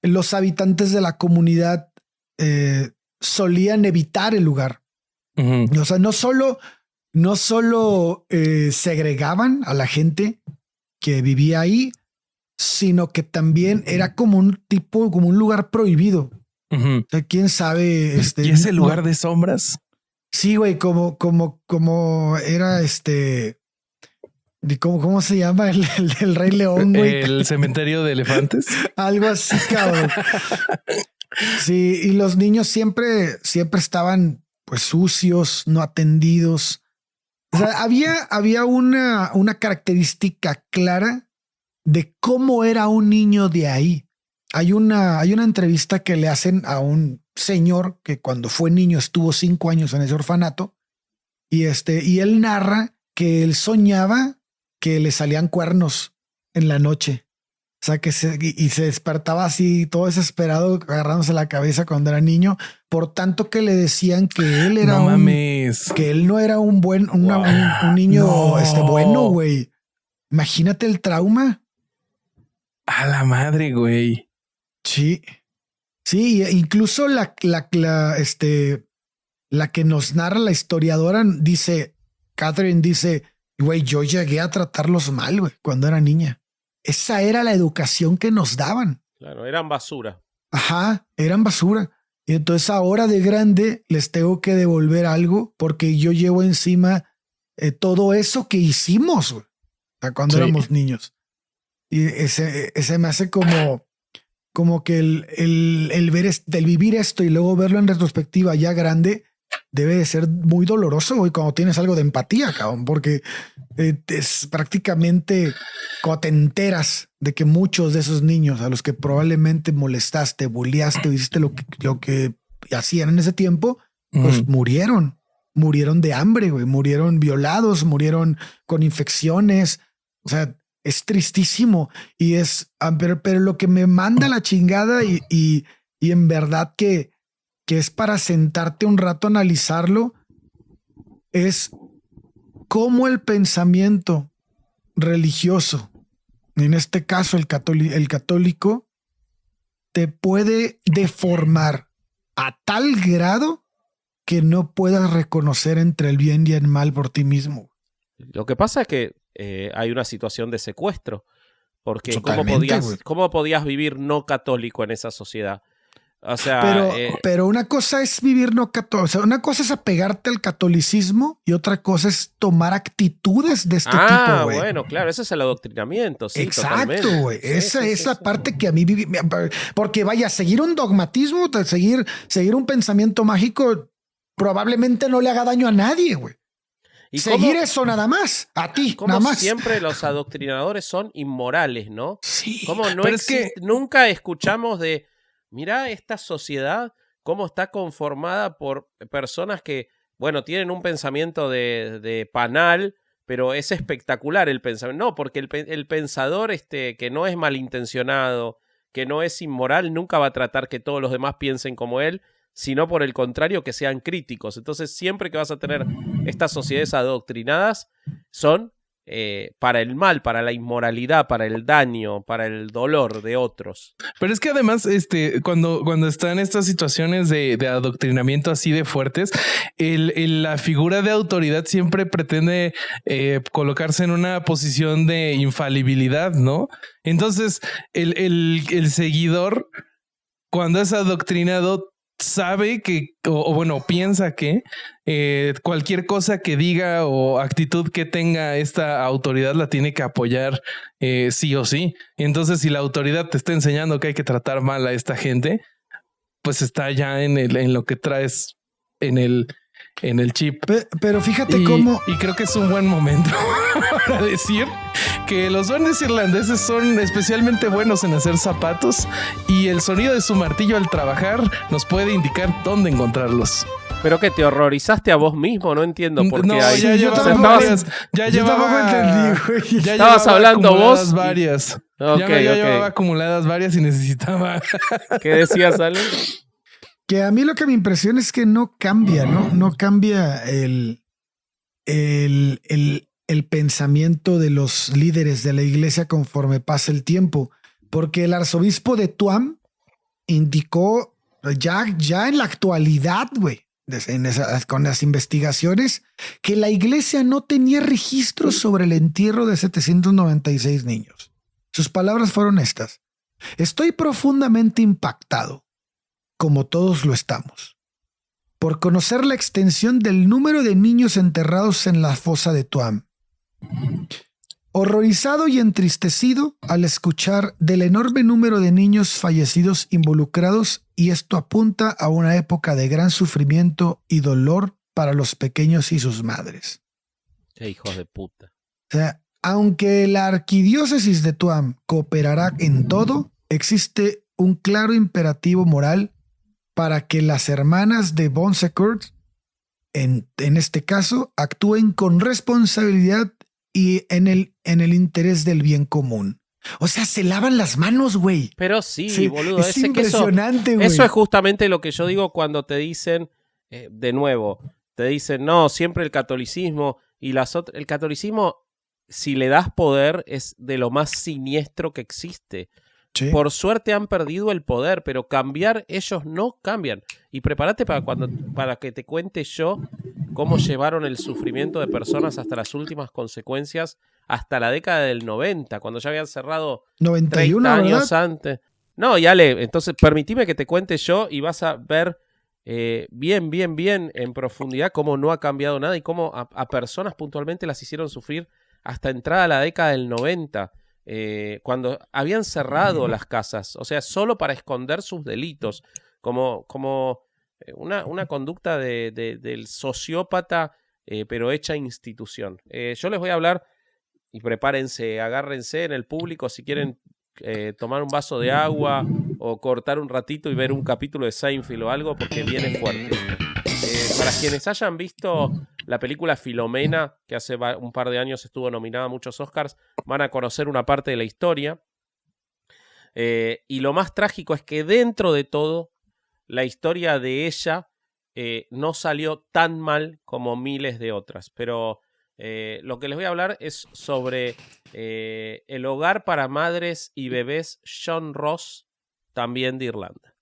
los habitantes de la comunidad solían evitar el lugar. O sea, no solo segregaban a la gente que vivía ahí, sino que también era como un lugar prohibido. O sea, quién sabe. ¿Y ese lugar de sombras? Sí, güey, como era ¿Cómo se llama el Rey León, güey? El cementerio de elefantes. Algo así, cabrón. Sí, y los niños siempre estaban pues sucios, no atendidos. O sea, había una característica clara de cómo era un niño de ahí. Hay una entrevista que le hacen a un señor que cuando fue niño estuvo 5 años en ese orfanato y él narra que él soñaba que le salían cuernos en la noche. O sea, que se despertaba así todo desesperado, agarrándose la cabeza cuando era niño, por tanto que le decían que él era que él no era un niño bueno, güey. Imagínate el trauma. A la madre, güey. Sí. Sí, incluso la que nos narra la historiadora Catherine dice, güey, yo llegué a tratarlos mal, güey, cuando era niña. Esa era la educación que nos daban. Claro, eran basura. Ajá, eran basura. Y entonces ahora de grande les tengo que devolver algo porque yo llevo encima todo eso que hicimos, güey, cuando éramos niños. Y ese me hace como que el vivir esto y luego verlo en retrospectiva ya grande debe de ser muy doloroso, güey, cuando tienes algo de empatía, cabrón, porque es prácticamente cuando te enteras de que muchos de esos niños a los que probablemente molestaste, bulleaste o hiciste lo que hacían en ese tiempo, pues murieron de hambre, güey, murieron violados, murieron con infecciones. O sea, es tristísimo y pero lo que me manda la chingada y en verdad que es para sentarte un rato a analizarlo, es cómo el pensamiento religioso, en este caso el católico, te puede deformar a tal grado que no puedas reconocer entre el bien y el mal por ti mismo. Lo que pasa es que hay una situación de secuestro, porque ¿cómo podías vivir no católico en esa sociedad? O sea, pero una cosa es vivir no católico, o sea, una cosa es apegarte al catolicismo y otra cosa es tomar actitudes de este tipo, güey. Bueno, claro, ese es el adoctrinamiento, sí. Exacto, güey. Esa es la parte que a mí, porque vaya, seguir un dogmatismo, seguir un pensamiento mágico, probablemente no le haga daño a nadie, güey. Y seguir eso nada más, a ti, nada más. Siempre los adoctrinadores son inmorales, ¿no? Sí. ¿Cómo nunca escuchamos de... Mirá esta sociedad, cómo está conformada por personas que, bueno, tienen un pensamiento de panal, pero es espectacular el pensamiento. No, porque el pensador que no es malintencionado, que no es inmoral, nunca va a tratar que todos los demás piensen como él, sino por el contrario, que sean críticos. Entonces, siempre que vas a tener estas sociedades adoctrinadas, son para el mal, para la inmoralidad, para el daño, para el dolor de otros. Pero es que además, cuando están estas situaciones de adoctrinamiento así de fuertes, la figura de autoridad siempre pretende colocarse en una posición de infalibilidad, ¿no? Entonces, el seguidor, cuando es adoctrinado, sabe que, o bueno, piensa que cualquier cosa que diga o actitud que tenga esta autoridad la tiene que apoyar sí o sí. Entonces, si la autoridad te está enseñando que hay que tratar mal a esta gente, pues está ya en lo que traes en el chip. Pero fíjate cómo... Y creo que es un buen momento para decir que los duendes irlandeses son especialmente buenos en hacer zapatos y el sonido de su martillo al trabajar nos puede indicar dónde encontrarlos. ¿Pero qué, te horrorizaste a vos mismo? No entiendo por qué. No, hay... ya estabas hablando vos. Varias. Okay, ya llevaba acumuladas varias y necesitaba. ¿Qué decías, Ale? Que a mí lo que me impresiona es que no cambia, ¿no? No cambia el pensamiento de los líderes de la iglesia conforme pasa el tiempo. Porque el arzobispo de Tuam indicó ya en la actualidad, güey, con las investigaciones, que la iglesia no tenía registros sobre el entierro de 796 niños. Sus palabras fueron estas: estoy profundamente impactado, como todos lo estamos, por conocer la extensión del número de niños enterrados en la fosa de Tuam. Horrorizado y entristecido al escuchar del enorme número de niños fallecidos involucrados, y esto apunta a una época de gran sufrimiento y dolor para los pequeños y sus madres. Qué hijos de puta. O sea, aunque la arquidiócesis de Tuam cooperará en todo, existe un claro imperativo moral para que las hermanas de Bon Secours, en este caso, actúen con responsabilidad y en el interés del bien común. O sea, se lavan las manos, güey. Pero sí, boludo. Es impresionante, güey. Eso es justamente lo que yo digo cuando te dicen, de nuevo, te dicen, no, siempre el catolicismo y el catolicismo, si le das poder, es de lo más siniestro que existe. Sí. Por suerte han perdido el poder, pero cambiar ellos no cambian. Y prepárate para que te cuente yo cómo llevaron el sufrimiento de personas hasta las últimas consecuencias, hasta la década del 90, cuando ya habían cerrado 91 30 años ¿verdad? antes. No, y Ale, entonces permitime que te cuente yo y vas a ver bien en profundidad cómo no ha cambiado nada y cómo a personas puntualmente las hicieron sufrir hasta entrada a la década del 90. Cuando habían cerrado las casas, o sea, solo para esconder sus delitos, como una conducta del sociópata, pero hecha institución. Yo les voy a hablar, y prepárense, agárrense en el público si quieren tomar un vaso de agua o cortar un ratito y ver un capítulo de Seinfeld o algo, porque viene fuerte. Para quienes hayan visto la película Filomena, que hace un par de años estuvo nominada a muchos Oscars, van a conocer una parte de la historia. Y lo más trágico es que dentro de todo, la historia de ella no salió tan mal como miles de otras. Pero lo que les voy a hablar es sobre el hogar para madres y bebés John Ross, también de Irlanda.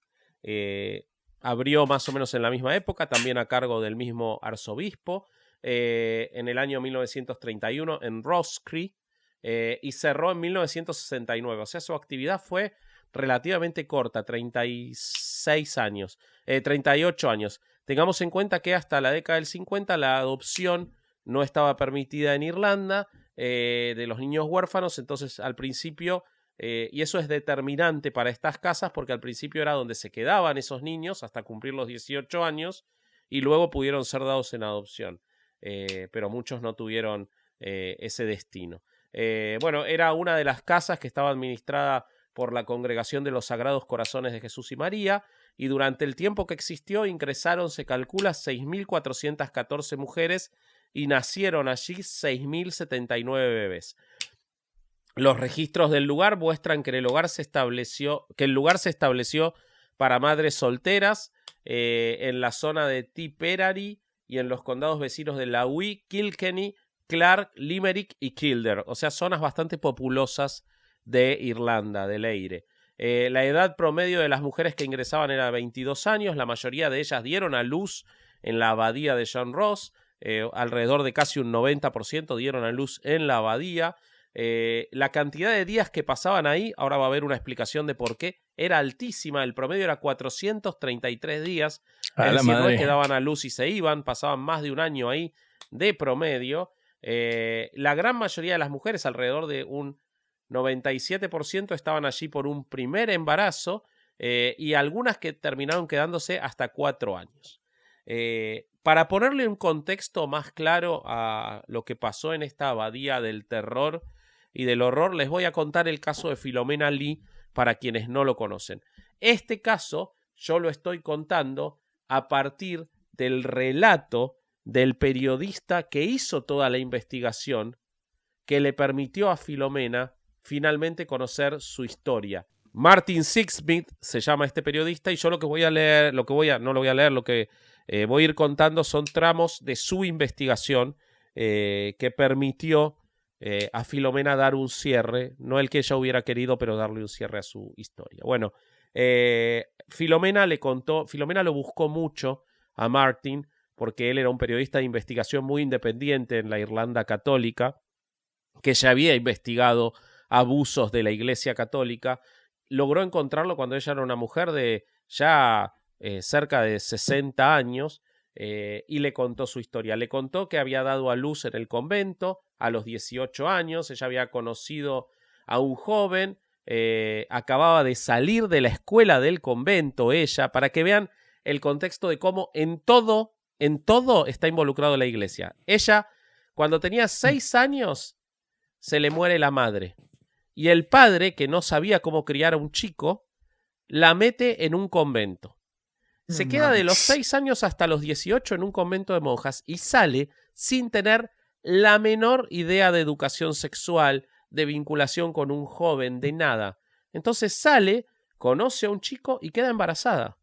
Abrió más o menos en la misma época, también a cargo del mismo arzobispo, en el año 1931 en Rosscree, y cerró en 1969. O sea, su actividad fue relativamente corta, 38 años. Tengamos en cuenta que hasta la década del 50 la adopción no estaba permitida en Irlanda de los niños huérfanos, entonces al principio... y eso es determinante para estas casas porque al principio era donde se quedaban esos niños hasta cumplir los 18 años y luego pudieron ser dados en adopción. Pero muchos no tuvieron ese destino. Bueno, era una de las casas que estaba administrada por la Congregación de los Sagrados Corazones de Jesús y María, y durante el tiempo que existió ingresaron, se calcula, 6.414 mujeres y nacieron allí 6.079 bebés. Los registros del lugar muestran que el lugar se estableció para madres solteras en la zona de Tipperary y en los condados vecinos de Laois, Kilkenny, Clark, Limerick y Kildare. O sea, zonas bastante populosas de Irlanda, del Eire. La edad promedio de las mujeres que ingresaban era 22 años. La mayoría de ellas dieron a luz en la abadía de John Ross. Alrededor de casi un 90% dieron a luz en la abadía. La cantidad de días que pasaban ahí, ahora va a haber una explicación de por qué, era altísima. El promedio era 433 días. Es decir, no es que daban a luz y se iban, pasaban más de un año ahí de promedio. La gran mayoría de las mujeres, alrededor de un 97%, estaban allí por un primer embarazo, y algunas que terminaron quedándose hasta 4 años. Para ponerle un contexto más claro a lo que pasó en esta abadía del terror y del horror, les voy a contar el caso de Philomena Lee para quienes no lo conocen. Este caso yo lo estoy contando a partir del relato del periodista que hizo toda la investigación, que le permitió a Philomena finalmente conocer su historia. Martin Sixsmith se llama este periodista, y yo lo que voy a leer, lo que voy a ir contando son tramos de su investigación que permitió a Philomena dar un cierre, no el que ella hubiera querido, pero darle un cierre a su historia. Bueno, Filomena lo buscó mucho a Martin porque él era un periodista de investigación muy independiente en la Irlanda católica, que ya había investigado abusos de la Iglesia Católica. Logró encontrarlo cuando ella era una mujer de ya cerca de 60 años y le contó su historia. Le contó que había dado a luz en el convento a los 18 años. Ella había conocido a un joven, acababa de salir de la escuela del convento ella, para que vean el contexto de cómo en todo está involucrado la Iglesia. Ella, cuando tenía 6 años, se le muere la madre. Y el padre, que no sabía cómo criar a un chico, la mete en un convento. Se queda de los 6 años hasta los 18 en un convento de monjas y sale sin tener la menor idea de educación sexual, de vinculación con un joven, de nada. Entonces sale, conoce a un chico y queda embarazada.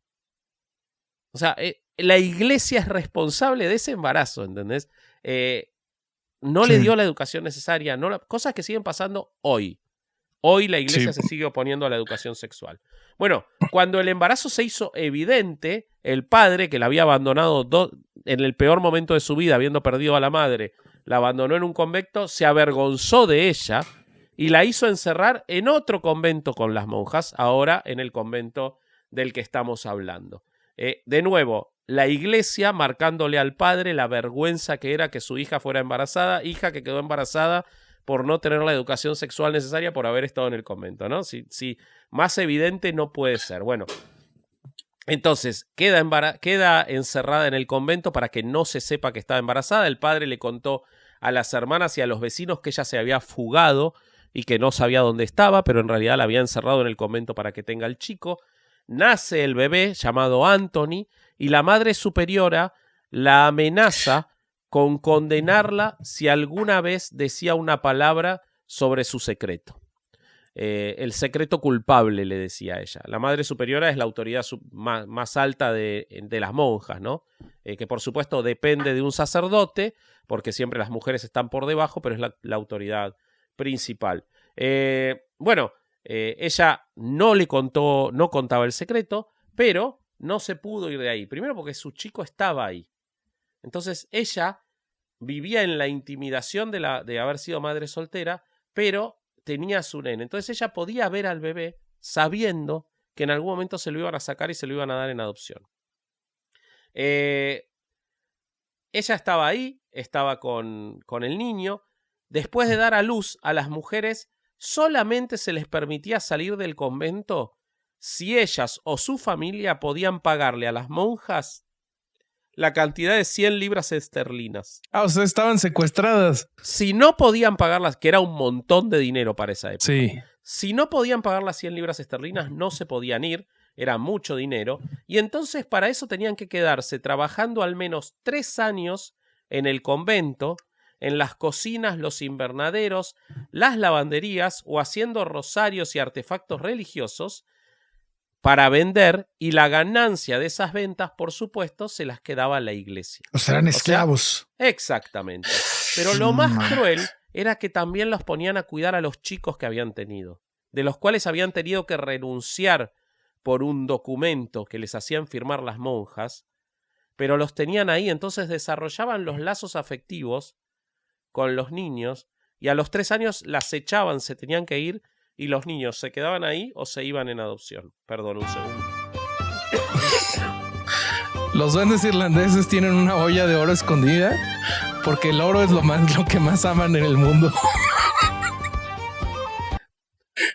O sea, la Iglesia es responsable de ese embarazo, ¿entendés? No le dio la educación necesaria, cosas que siguen pasando hoy. Hoy la Iglesia se sigue oponiendo a la educación sexual. Bueno, cuando el embarazo se hizo evidente, el padre, que la había abandonado en el peor momento de su vida, habiendo perdido a la madre, la abandonó en un convento, se avergonzó de ella y la hizo encerrar en otro convento con las monjas, ahora en el convento del que estamos hablando. De nuevo, la Iglesia marcándole al padre la vergüenza que era que su hija fuera embarazada, hija que quedó embarazada por no tener la educación sexual necesaria por haber estado en el convento, ¿no? Si más evidente no puede ser. Bueno, entonces queda encerrada en el convento para que no se sepa que estaba embarazada. El padre le contó a las hermanas y a los vecinos que ella se había fugado y que no sabía dónde estaba, pero en realidad la había encerrado en el convento para que tenga el chico. Nace el bebé llamado Anthony y la madre superiora la amenaza con condenarla si alguna vez decía una palabra sobre su secreto. El secreto culpable, le decía ella. La madre superiora es la autoridad más alta de las monjas, ¿no? Que por supuesto depende de un sacerdote, porque siempre las mujeres están por debajo, pero es la autoridad principal. Ella no contaba el secreto, pero no se pudo ir de ahí. Primero porque su chico estaba ahí. Entonces ella vivía en la intimidación de haber sido madre soltera, pero tenía a su nene. Entonces ella podía ver al bebé sabiendo que en algún momento se lo iban a sacar y se lo iban a dar en adopción. Ella estaba ahí, estaba con el niño. Después de dar a luz, a las mujeres solamente se les permitía salir del convento si ellas o su familia podían pagarle a las monjas la cantidad de 100 libras esterlinas. O sea, estaban secuestradas. Si no podían pagarlas, que era un montón de dinero para esa época. Sí. Si no podían pagar las 100 libras esterlinas, no se podían ir. Era mucho dinero. Y entonces para eso tenían que quedarse trabajando al menos 3 años en el convento, en las cocinas, los invernaderos, las lavanderías o haciendo rosarios y artefactos religiosos para vender, y la ganancia de esas ventas, por supuesto, se las quedaba la Iglesia. O sea, eran esclavos. Exactamente. Pero lo más cruel era que también los ponían a cuidar a los chicos que habían tenido, de los cuales habían tenido que renunciar por un documento que les hacían firmar las monjas, pero los tenían ahí, entonces desarrollaban los lazos afectivos con los niños, y a los 3 años las echaban, se tenían que ir, y los niños se quedaban ahí o se iban en adopción. Perdón, un segundo. Los duendes irlandeses tienen una olla de oro escondida porque el oro es lo que más aman en el mundo.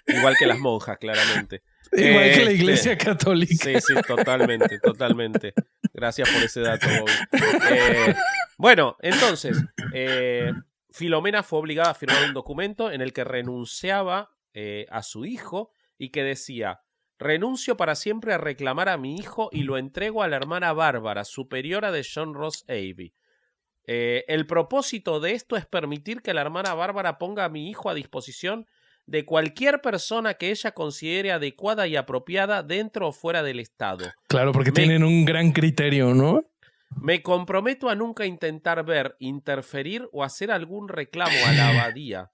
Igual que las monjas, claramente. Igual que la Iglesia Católica. Sí, totalmente. Gracias por ese dato, Bobby. Bueno, entonces, Filomena fue obligada a firmar un documento en el que renunciaba a su hijo y que decía: renuncio para siempre a reclamar a mi hijo y lo entrego a la hermana Bárbara, superiora de John Ross Avey. El propósito de esto es permitir que la hermana Bárbara ponga a mi hijo a disposición de cualquier persona que ella considere adecuada y apropiada dentro o fuera del Estado. Claro, porque tienen un gran criterio, ¿no? Me comprometo a nunca intentar ver, interferir o hacer algún reclamo a la abadía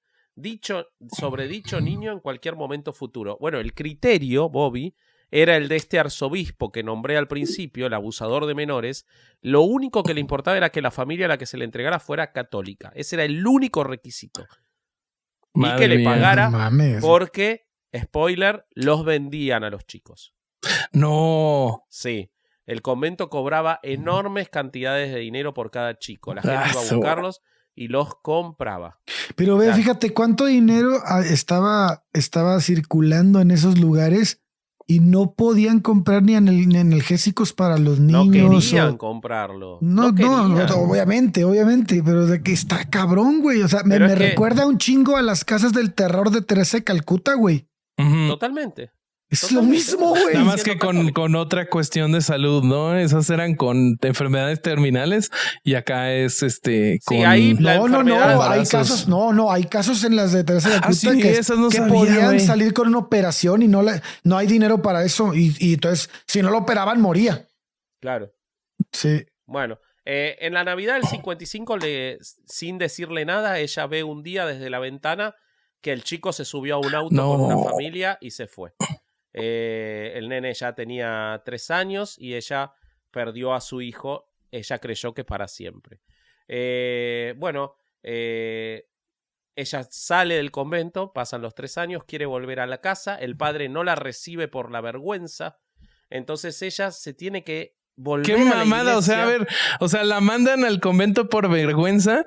sobre dicho niño en cualquier momento futuro. Bueno, el criterio, Bobby, era el de este arzobispo que nombré al principio, el abusador de menores. Lo único que le importaba era que la familia a la que se le entregara fuera católica. Ese era el único requisito. Y que le pagara porque, spoiler, los vendían a los chicos. No. Sí. El convento cobraba enormes cantidades de dinero por cada chico. La gente iba a buscarlos y los compraba. Pero ve, fíjate cuánto dinero estaba circulando en esos lugares y no podían comprar ni analgésicos para los niños. No querían comprarlo. No, obviamente, pero de que está cabrón, güey. O sea, me recuerda un chingo a las casas del terror de Teresa de Calcuta, güey. Totalmente. Es lo mismo, güey. Nada más que con otra cuestión de salud, ¿no? Esas eran con enfermedades terminales y acá es con... Sí, ahí hay casos en las de Teresa de Calcuta que sabía, podían salir con una operación y no hay dinero para eso y entonces si no lo operaban moría. Claro. Sí. Bueno, en la Navidad del 55, sin decirle nada, ella ve un día desde la ventana que el chico se subió a un auto con una familia y se fue. El nene ya tenía 3 años y ella perdió a su hijo. Ella creyó que para siempre. Ella sale del convento, pasan los 3 años, quiere volver a la casa. El padre no la recibe por la vergüenza. Entonces ella se tiene que volver. ¡Qué mamada! O sea, a ver, la mandan al convento por vergüenza.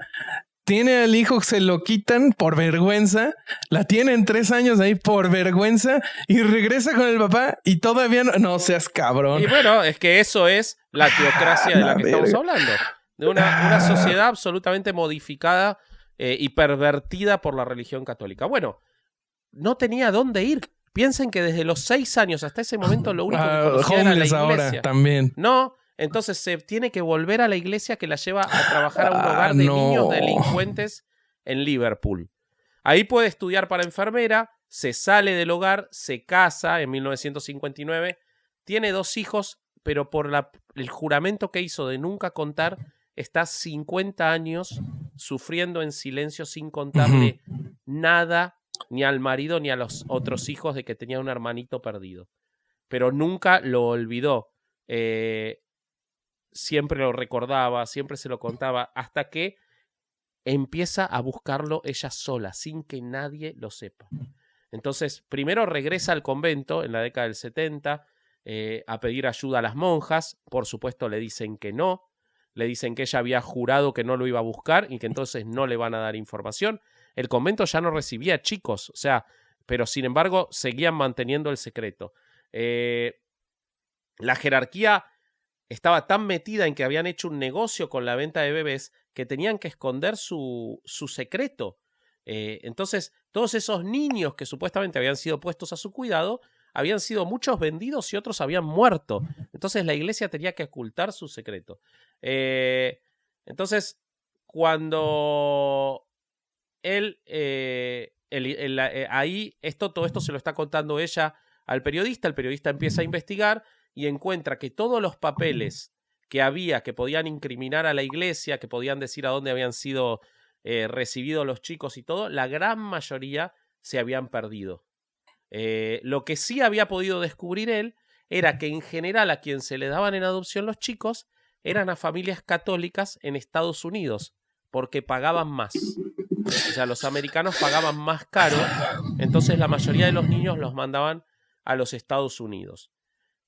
Tiene al hijo, se lo quitan por vergüenza, la tienen 3 años ahí por vergüenza y regresa con el papá y todavía no seas cabrón. Y bueno, es que eso es la teocracia de la que estamos hablando. De una sociedad absolutamente modificada y pervertida por la religión católica. Bueno, no tenía dónde ir. Piensen que desde los 6 años hasta ese momento lo único que conocía era la iglesia. Ahora también. No. Entonces se tiene que volver a la iglesia que la lleva a trabajar a un hogar de niños delincuentes en Liverpool. Ahí puede estudiar para enfermera, se sale del hogar, se casa en 1959, tiene 2 hijos, pero por el juramento que hizo de nunca contar, está 50 años sufriendo en silencio sin contarle nada ni al marido ni a los otros hijos de que tenía un hermanito perdido. Pero nunca lo olvidó. Siempre lo recordaba, siempre se lo contaba, hasta que empieza a buscarlo ella sola, sin que nadie lo sepa. Entonces, primero regresa al convento en la década del 70 a pedir ayuda a las monjas. Por supuesto, le dicen que no. Le dicen que ella había jurado que no lo iba a buscar y que entonces no le van a dar información. El convento ya no recibía chicos, pero sin embargo seguían manteniendo el secreto. La jerarquía estaba tan metida en que habían hecho un negocio con la venta de bebés que tenían que esconder su secreto. Entonces, todos esos niños que supuestamente habían sido puestos a su cuidado, habían sido muchos vendidos y otros habían muerto. Entonces, la iglesia tenía que ocultar su secreto. Entonces, cuando todo esto se lo está contando ella al periodista, el periodista empieza a investigar y encuentra que todos los papeles que podían incriminar a la iglesia, que podían decir a dónde habían sido recibidos los chicos y todo, la gran mayoría se habían perdido. Lo que sí había podido descubrir él era que en general a quien se le daban en adopción los chicos eran a familias católicas en Estados Unidos, porque pagaban más. O sea, los americanos pagaban más caro, entonces la mayoría de los niños los mandaban a los Estados Unidos.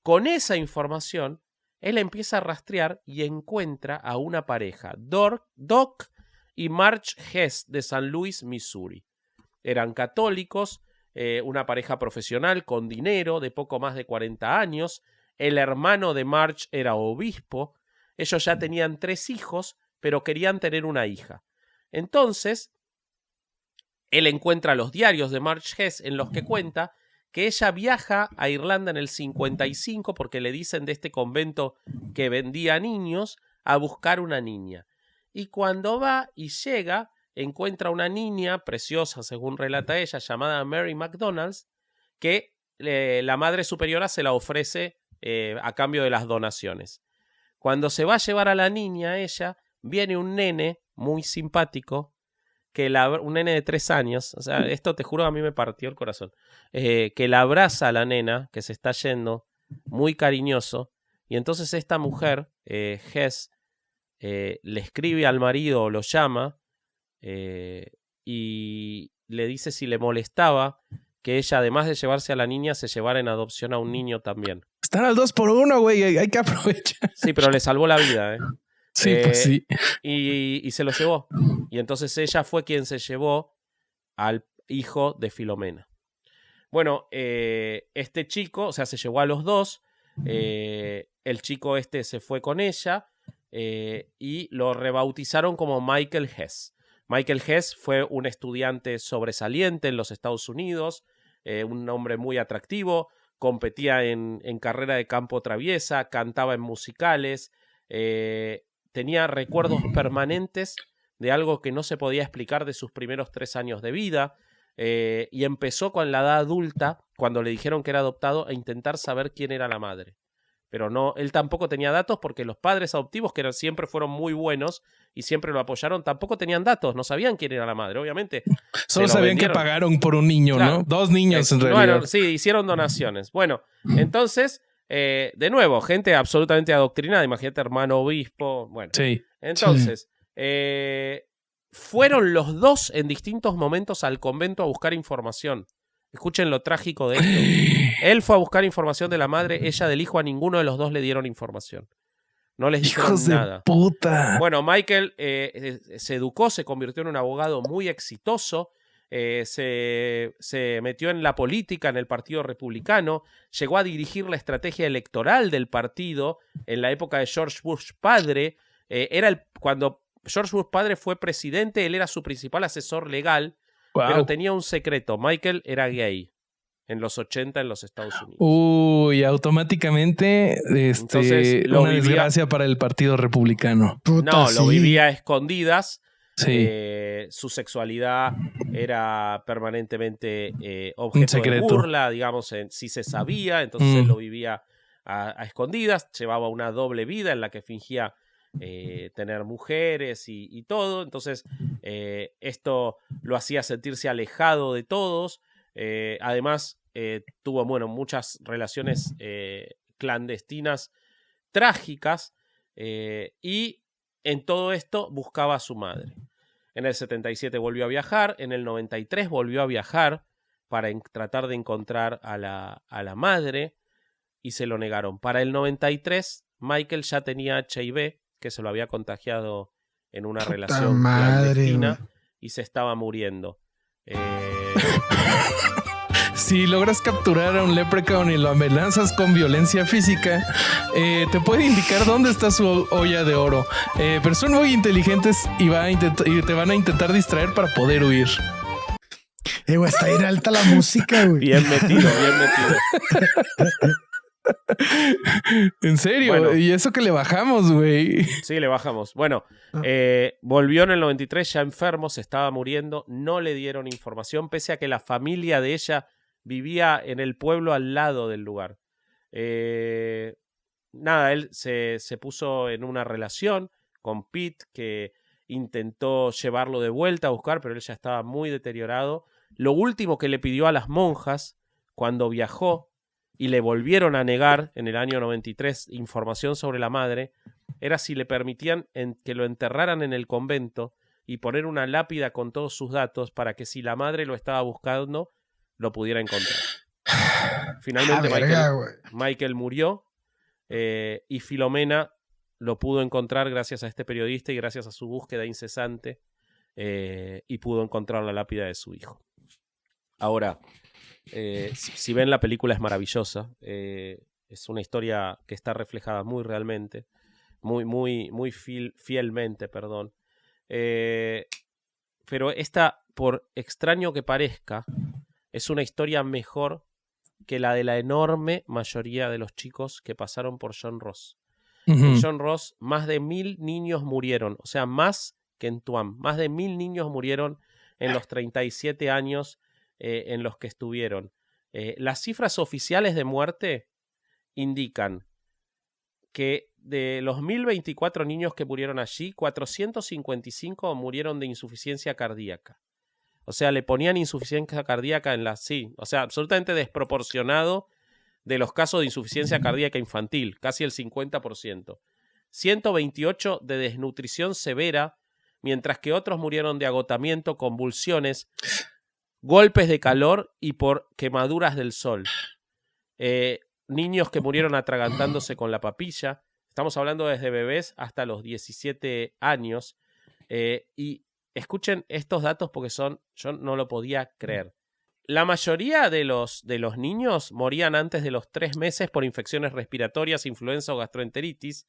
Con esa información, él empieza a rastrear y encuentra a una pareja, Doc y Marge Hess, de San Luis, Missouri. Eran católicos, una pareja profesional con dinero de poco más de 40 años. El hermano de Marge era obispo. Ellos ya tenían 3 hijos, pero querían tener una hija. Entonces, él encuentra los diarios de Marge Hess en los que cuenta que ella viaja a Irlanda en el 55 porque le dicen de este convento que vendía niños a buscar una niña. Y cuando va y llega, encuentra una niña preciosa, según relata ella, llamada Mary McDonald's, que la madre superiora se la ofrece a cambio de las donaciones. Cuando se va a llevar a la niña ella, viene un nene muy simpático que un nene de 3 años, o sea, esto te juro a mí me partió el corazón, que la abraza a la nena, que se está yendo, muy cariñoso, y entonces esta mujer, Hess, le escribe al marido, lo llama, y le dice si le molestaba que ella, además de llevarse a la niña, se llevara en adopción a un niño también. Están al 2x1, güey, hay que aprovechar. Sí, pero le salvó la vida, Sí, pues sí. Y se lo llevó. Y entonces ella fue quien se llevó al hijo de Filomena. Bueno, este chico, o sea, se llevó a los dos. El chico se fue con ella y lo rebautizaron como Michael Hess. Michael Hess fue un estudiante sobresaliente en los Estados Unidos, un hombre muy atractivo, competía en carrera de campo traviesa, cantaba en musicales, tenía recuerdos permanentes de algo que no se podía explicar de sus primeros 3 años de vida, y empezó con la edad adulta, cuando le dijeron que era adoptado, a intentar saber quién era la madre. Pero no, él tampoco tenía datos porque los padres adoptivos, que siempre fueron muy buenos y siempre lo apoyaron, tampoco tenían datos, no sabían quién era la madre, obviamente. Solo sabían que pagaron por un niño, claro, ¿no? 2 niños en realidad. Bueno, sí, hicieron donaciones. Bueno, entonces, de nuevo, gente absolutamente adoctrinada, imagínate, hermano obispo, bueno. Sí. Entonces, fueron los dos en distintos momentos al convento a buscar información. Escuchen lo trágico de esto. Él fue a buscar información de la madre, ella del hijo, a ninguno de los dos le dieron información. No les dijeron nada. ¡Hijos de puta! Bueno, Michael se educó, se convirtió en un abogado muy exitoso, se metió en la política, en el Partido Republicano, llegó a dirigir la estrategia electoral del partido en la época de George Bush padre. Cuando George Bush padre fue presidente, él era su principal asesor legal. Wow. Pero tenía un secreto. Michael era gay en los 80 en los Estados Unidos. Uy, automáticamente entonces, una desgracia para el Partido Republicano. No, lo vivía a escondidas. Sí. Su sexualidad era permanentemente objeto de burla, digamos, sí se sabía. Entonces él lo vivía a escondidas. Llevaba una doble vida en la que fingía tener mujeres y todo. Entonces esto lo hacía sentirse alejado de todos. Además tuvo muchas relaciones clandestinas trágicas, y en todo esto buscaba a su madre. En el 77 volvió a viajar, en el 93 volvió a viajar para tratar de encontrar a la madre, y se lo negaron. Para el 93 Michael ya tenía HIV, que se lo había contagiado en una relación clandestina, y se estaba muriendo. Si logras capturar a un leprechaun y lo amenazas con violencia física, te puede indicar dónde está su olla de oro. Pero son muy inteligentes y te van a intentar distraer para poder huir. Güey, está bien alta la música, güey. Bien metido, bien metido. ¿En serio? Bueno, ¿y eso que le bajamos, güey? Sí, le bajamos. Bueno, volvió en el 93 ya enfermo, se estaba muriendo, no le dieron información, pese a que la familia de ella vivía en el pueblo al lado del lugar. Nada, él se puso en una relación con Pete, que intentó llevarlo de vuelta a buscar, pero él ya estaba muy deteriorado. Lo último que le pidió a las monjas cuando viajó y le volvieron a negar en el año 93 información sobre la madre, era si le permitían que lo enterraran en el convento y poner una lápida con todos sus datos para que si la madre lo estaba buscando, lo pudiera encontrar. Finalmente Michael murió, y Filomena lo pudo encontrar gracias a este periodista y gracias a su búsqueda incesante, y pudo encontrar la lápida de su hijo. Ahora, si ven la película es maravillosa, es una historia que está reflejada muy realmente, muy fielmente, perdón. Pero esta, por extraño que parezca, es una historia mejor que la de la enorme mayoría de los chicos que pasaron por John Ross. En John Ross más de 1000 niños murieron, o sea, más que en Tuam, más de 1000 niños murieron en los 37 años en los que estuvieron. Las cifras oficiales de muerte indican que de los 1.024 niños que murieron allí, 455 murieron de insuficiencia cardíaca. O sea, le ponían insuficiencia cardíaca en la... Sí, o sea, absolutamente desproporcionado de los casos de insuficiencia cardíaca infantil, casi el 50%. 128 de desnutrición severa, mientras que otros murieron de agotamiento, convulsiones, golpes de calor y por quemaduras del sol. Niños que murieron atragantándose con la papilla. Estamos hablando desde bebés hasta los 17 años. Y escuchen estos datos porque yo no lo podía creer. La mayoría de los niños morían antes de los 3 meses por infecciones respiratorias, influenza o gastroenteritis.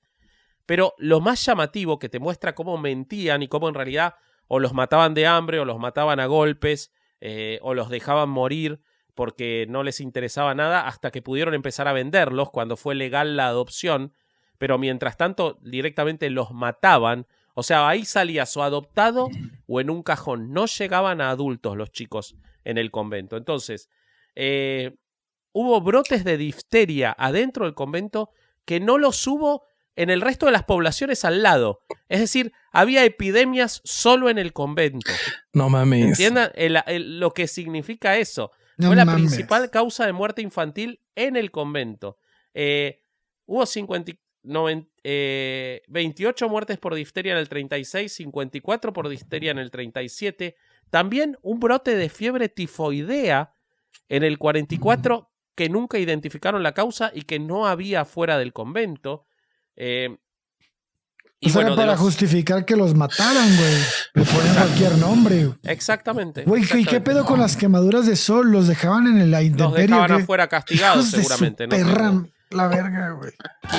Pero lo más llamativo, que te muestra cómo mentían y cómo en realidad o los mataban de hambre o los mataban a golpes o los dejaban morir porque no les interesaba nada hasta que pudieron empezar a venderlos cuando fue legal la adopción. Pero mientras tanto directamente los mataban. O sea, ahí salías o adoptado o en un cajón. No llegaban a adultos los chicos en el convento. Entonces, hubo brotes de difteria adentro del convento que no los hubo en el resto de las poblaciones al lado. Es decir, había epidemias solo en el convento. No mames. ¿Entiendan lo que significa eso? No Fue la mames. principal causa de muerte infantil en el convento. Hubo 28 muertes por difteria en el 36, 54 por difteria en el 37. También un brote de fiebre tifoidea en el 44 que nunca identificaron la causa y que no había fuera del convento. Y Eso bueno, era para justificar que los mataran, güey. Le ponían cualquier nombre. Exactamente. Güey, ¿y qué pedo con las quemaduras de sol? ¿Los dejaban en la Los intemperie? dejaban ¿o qué? afuera castigados, Hijos de seguramente. su ¿no? perra, la verga, güey.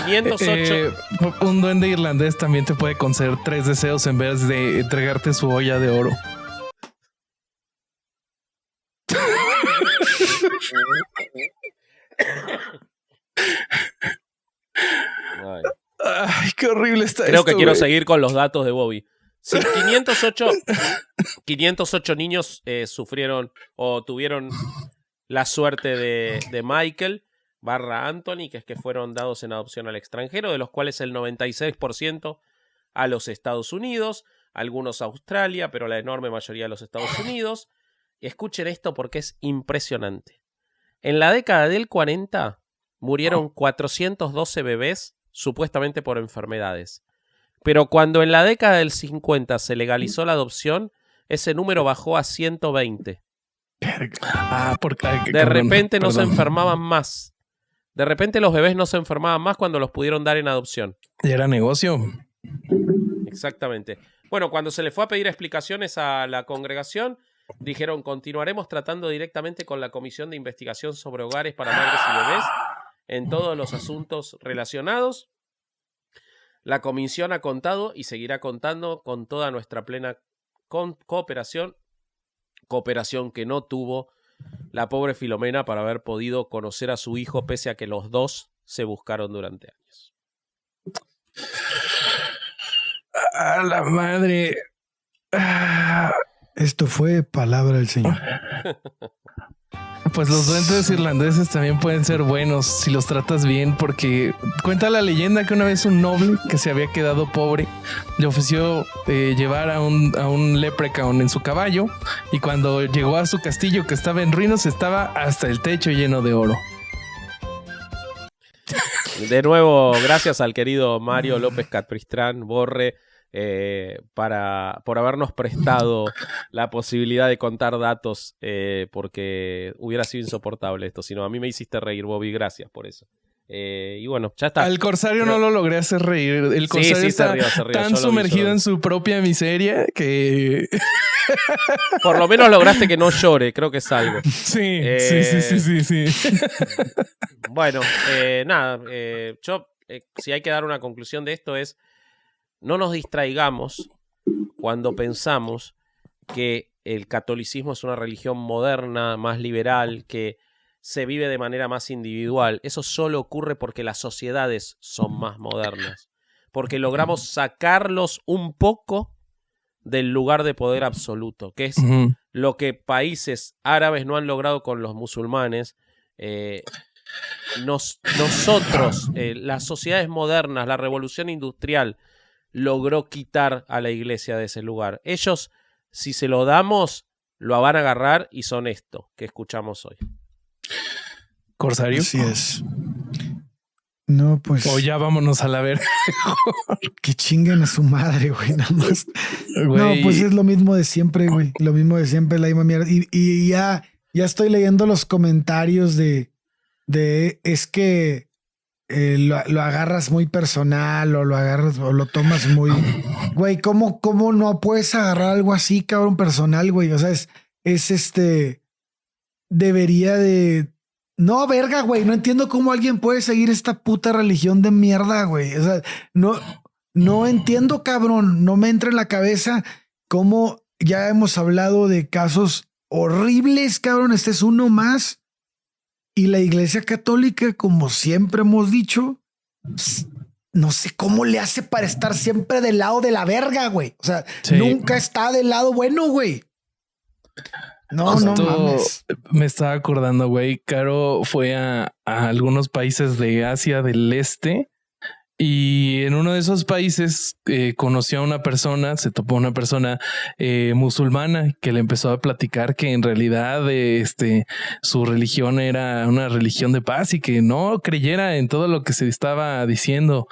508. Un duende irlandés también te puede conceder 3 deseos en vez de entregarte su olla de oro. Ay. Ay, qué horrible está Creo esto, que quiero güey. seguir con los datos de Bobby. Sí, 508 niños sufrieron o tuvieron la suerte de Michael / Anthony, que es que fueron dados en adopción al extranjero, de los cuales el 96% a los Estados Unidos, algunos a Australia, pero la enorme mayoría a los Estados Unidos. Y escuchen esto porque es impresionante. En la década del 40 murieron 412 bebés supuestamente por enfermedades. Pero cuando en la década del 50 se legalizó la adopción, ese número bajó a 120. Porque De repente no se enfermaban más. De repente los bebés no se enfermaban más cuando los pudieron dar en adopción. Y era negocio. Exactamente. Bueno, cuando se le fue a pedir explicaciones a la congregación, dijeron: continuaremos tratando directamente con la Comisión de Investigación sobre Hogares para Madres y Bebés en todos los asuntos relacionados. La comisión ha contado y seguirá contando con toda nuestra plena cooperación que no tuvo la pobre Filomena para haber podido conocer a su hijo pese a que los dos se buscaron durante años. A la madre. Esto fue palabra del Señor. Pues los duendes irlandeses también pueden ser buenos si los tratas bien, porque cuenta la leyenda que una vez un noble que se había quedado pobre le ofreció llevar a un leprechaun en su caballo, y cuando llegó a su castillo, que estaba en ruinas, estaba hasta el techo lleno de oro. De nuevo, gracias al querido Mario López Capistrán Borre por habernos prestado la posibilidad de contar datos, porque hubiera sido insoportable esto. Sino a mí me hiciste reír, Bobby, gracias por eso. Y bueno, ya está. Al corsario no lo logré hacer reír. El corsario sí, está se rió, tan sumergido en su propia miseria que... Por lo menos lograste que no llore, creo que es algo. Sí. Bueno, nada, yo si hay que dar una conclusión de esto es: no nos distraigamos cuando pensamos que el catolicismo es una religión moderna, más liberal, que se vive de manera más individual. Eso solo ocurre porque las sociedades son más modernas, porque logramos sacarlos un poco del lugar de poder absoluto, que es lo que países árabes no han logrado con los musulmanes, nosotros, las sociedades modernas, la revolución industrial, logró quitar a la iglesia de ese lugar. Ellos, si se lo damos, lo van a agarrar y son esto que escuchamos hoy. ¿Corsario? Así es. No, pues... O ya vámonos a la verga. Que chinguen a su madre, güey, nada más. Güey. No, pues es lo mismo de siempre, güey. Lo mismo de siempre, la misma mierda. Y ya estoy leyendo los comentarios de es que lo agarras muy personal o lo agarras o lo tomas muy... Güey, ¿cómo no puedes agarrar algo así, cabrón, personal, güey? O sea, debería de... No, verga, güey. No entiendo cómo alguien puede seguir esta puta religión de mierda, güey. O sea, no entiendo, cabrón. No me entra en la cabeza cómo ya hemos hablado de casos horribles, cabrón. Este es uno más. Y la Iglesia Católica, como siempre hemos dicho, no sé cómo le hace para estar siempre del lado de la verga, güey. O sea, sí. Nunca está del lado bueno, güey. No mames. Me estaba acordando, güey. Caro fue a algunos países de Asia del Este y en uno de esos países conoció a una persona, se topó una persona musulmana que le empezó a platicar que en realidad su religión era una religión de paz y que no creyera en todo lo que se estaba diciendo.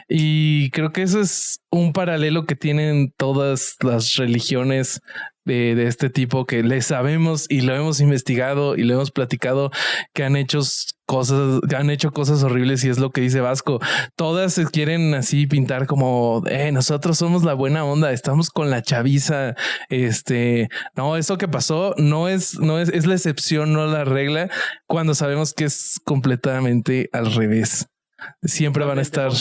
Y creo que eso es un paralelo que tienen todas las religiones de este tipo, que le sabemos y lo hemos investigado y lo hemos platicado, que han hecho cosas horribles, y es lo que dice Vasco. Todas se quieren así pintar como nosotros somos la buena onda, estamos con la chaviza. No, eso que pasó no es la excepción, no la regla, cuando sabemos que es completamente al revés. Siempre van a estar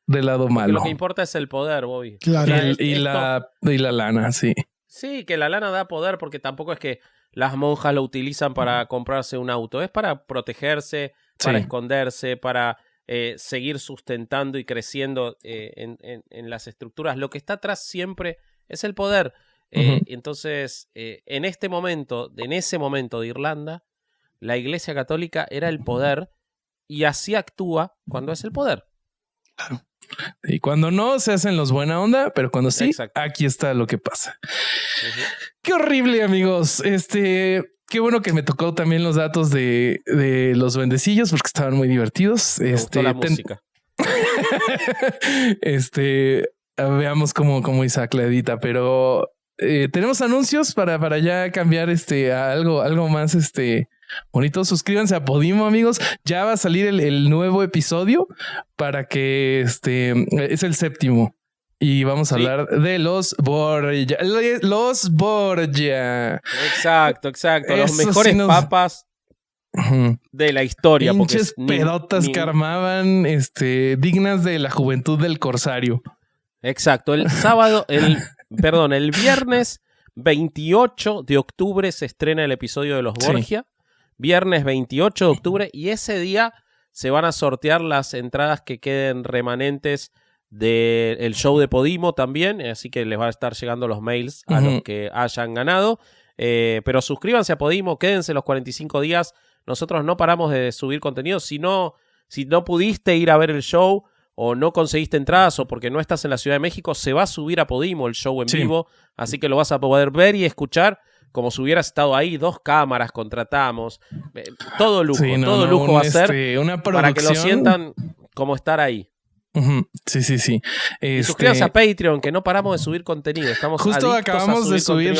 del lado malo. Lo que importa es el poder, Bobby. Claro. Y la lana, sí. Sí, que la lana da poder, porque tampoco es que las monjas lo utilizan para comprarse un auto. Es para protegerse, para esconderse, para seguir sustentando y creciendo en las estructuras. Lo que está atrás siempre es el poder. Entonces, en ese momento de Irlanda, la Iglesia Católica era el poder, y así actúa cuando es el poder. Claro. Y cuando no, se hacen los buena onda, pero cuando sí, exacto, aquí está lo que pasa. Qué horrible, amigos. Qué bueno que me tocó también los datos de los duendecillos, porque estaban muy divertidos. Me gustó la música. Veamos cómo Isaac la edita, pero tenemos anuncios para ya cambiar a algo más bonito. Suscríbanse a Podimo, amigos. Ya va a salir el nuevo episodio para que es el 7º. Y vamos a hablar de los Borgia. Los Borgia. Exacto. Los mejores papas de la historia. Pinches pedotas que armaban dignas de la juventud del corsario. Exacto. El viernes 28 de octubre se estrena el episodio de los Borgia. Sí. Viernes 28 de octubre, y ese día se van a sortear las entradas que queden remanentes del show de Podimo también, así que les van a estar llegando los mails a los que hayan ganado. Pero suscríbanse a Podimo, quédense los 45 días. Nosotros no paramos de subir contenido. Si no pudiste ir a ver el show, o no conseguiste entradas, o porque no estás en la Ciudad de México, se va a subir a Podimo el show en vivo, así que lo vas a poder ver y escuchar como si hubieras estado ahí. 2 cámaras contratamos, todo lujo, lujo va a ser una para que lo sientan como estar ahí. Sí. Y suscríbanse a Patreon, que no paramos de subir contenido. Estamos justo acabamos de subir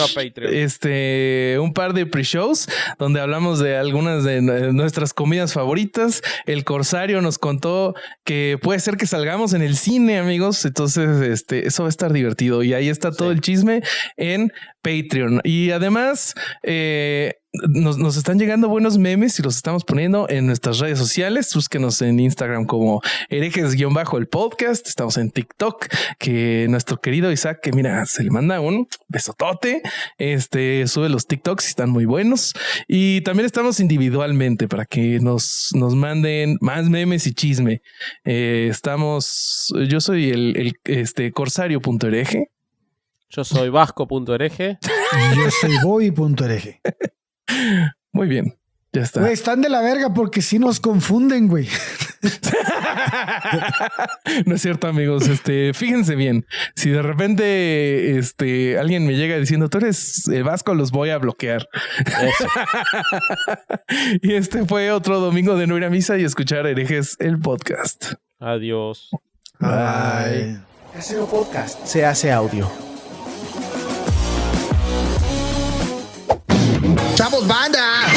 un par de pre-shows donde hablamos de algunas de nuestras comidas favoritas. El Corsario nos contó que puede ser que salgamos en el cine, amigos. Entonces, eso va a estar divertido. Y ahí está todo el chisme en Patreon. Y además, nos están llegando buenos memes y los estamos poniendo en nuestras redes sociales. Búsquenos en Instagram como herejes_el podcast. Estamos en TikTok, que nuestro querido Isaac, que mira, se le manda un besotote, sube los TikToks y están muy buenos. Y también estamos individualmente para que nos manden más memes y chisme. Yo soy el corsario.hereje. Yo soy vasco.hereje. Yo soy boy.hereje. Muy bien. Ya está. Güey, están de la verga porque sí nos confunden, güey. No es cierto, amigos. Fíjense bien. Si de repente alguien me llega diciendo tú eres el Vasco, los voy a bloquear. Y fue otro domingo de no ir a misa y escuchar Herejes, el podcast. Adiós. Bye. Casero Podcast se hace audio. ¡Chavos, banda!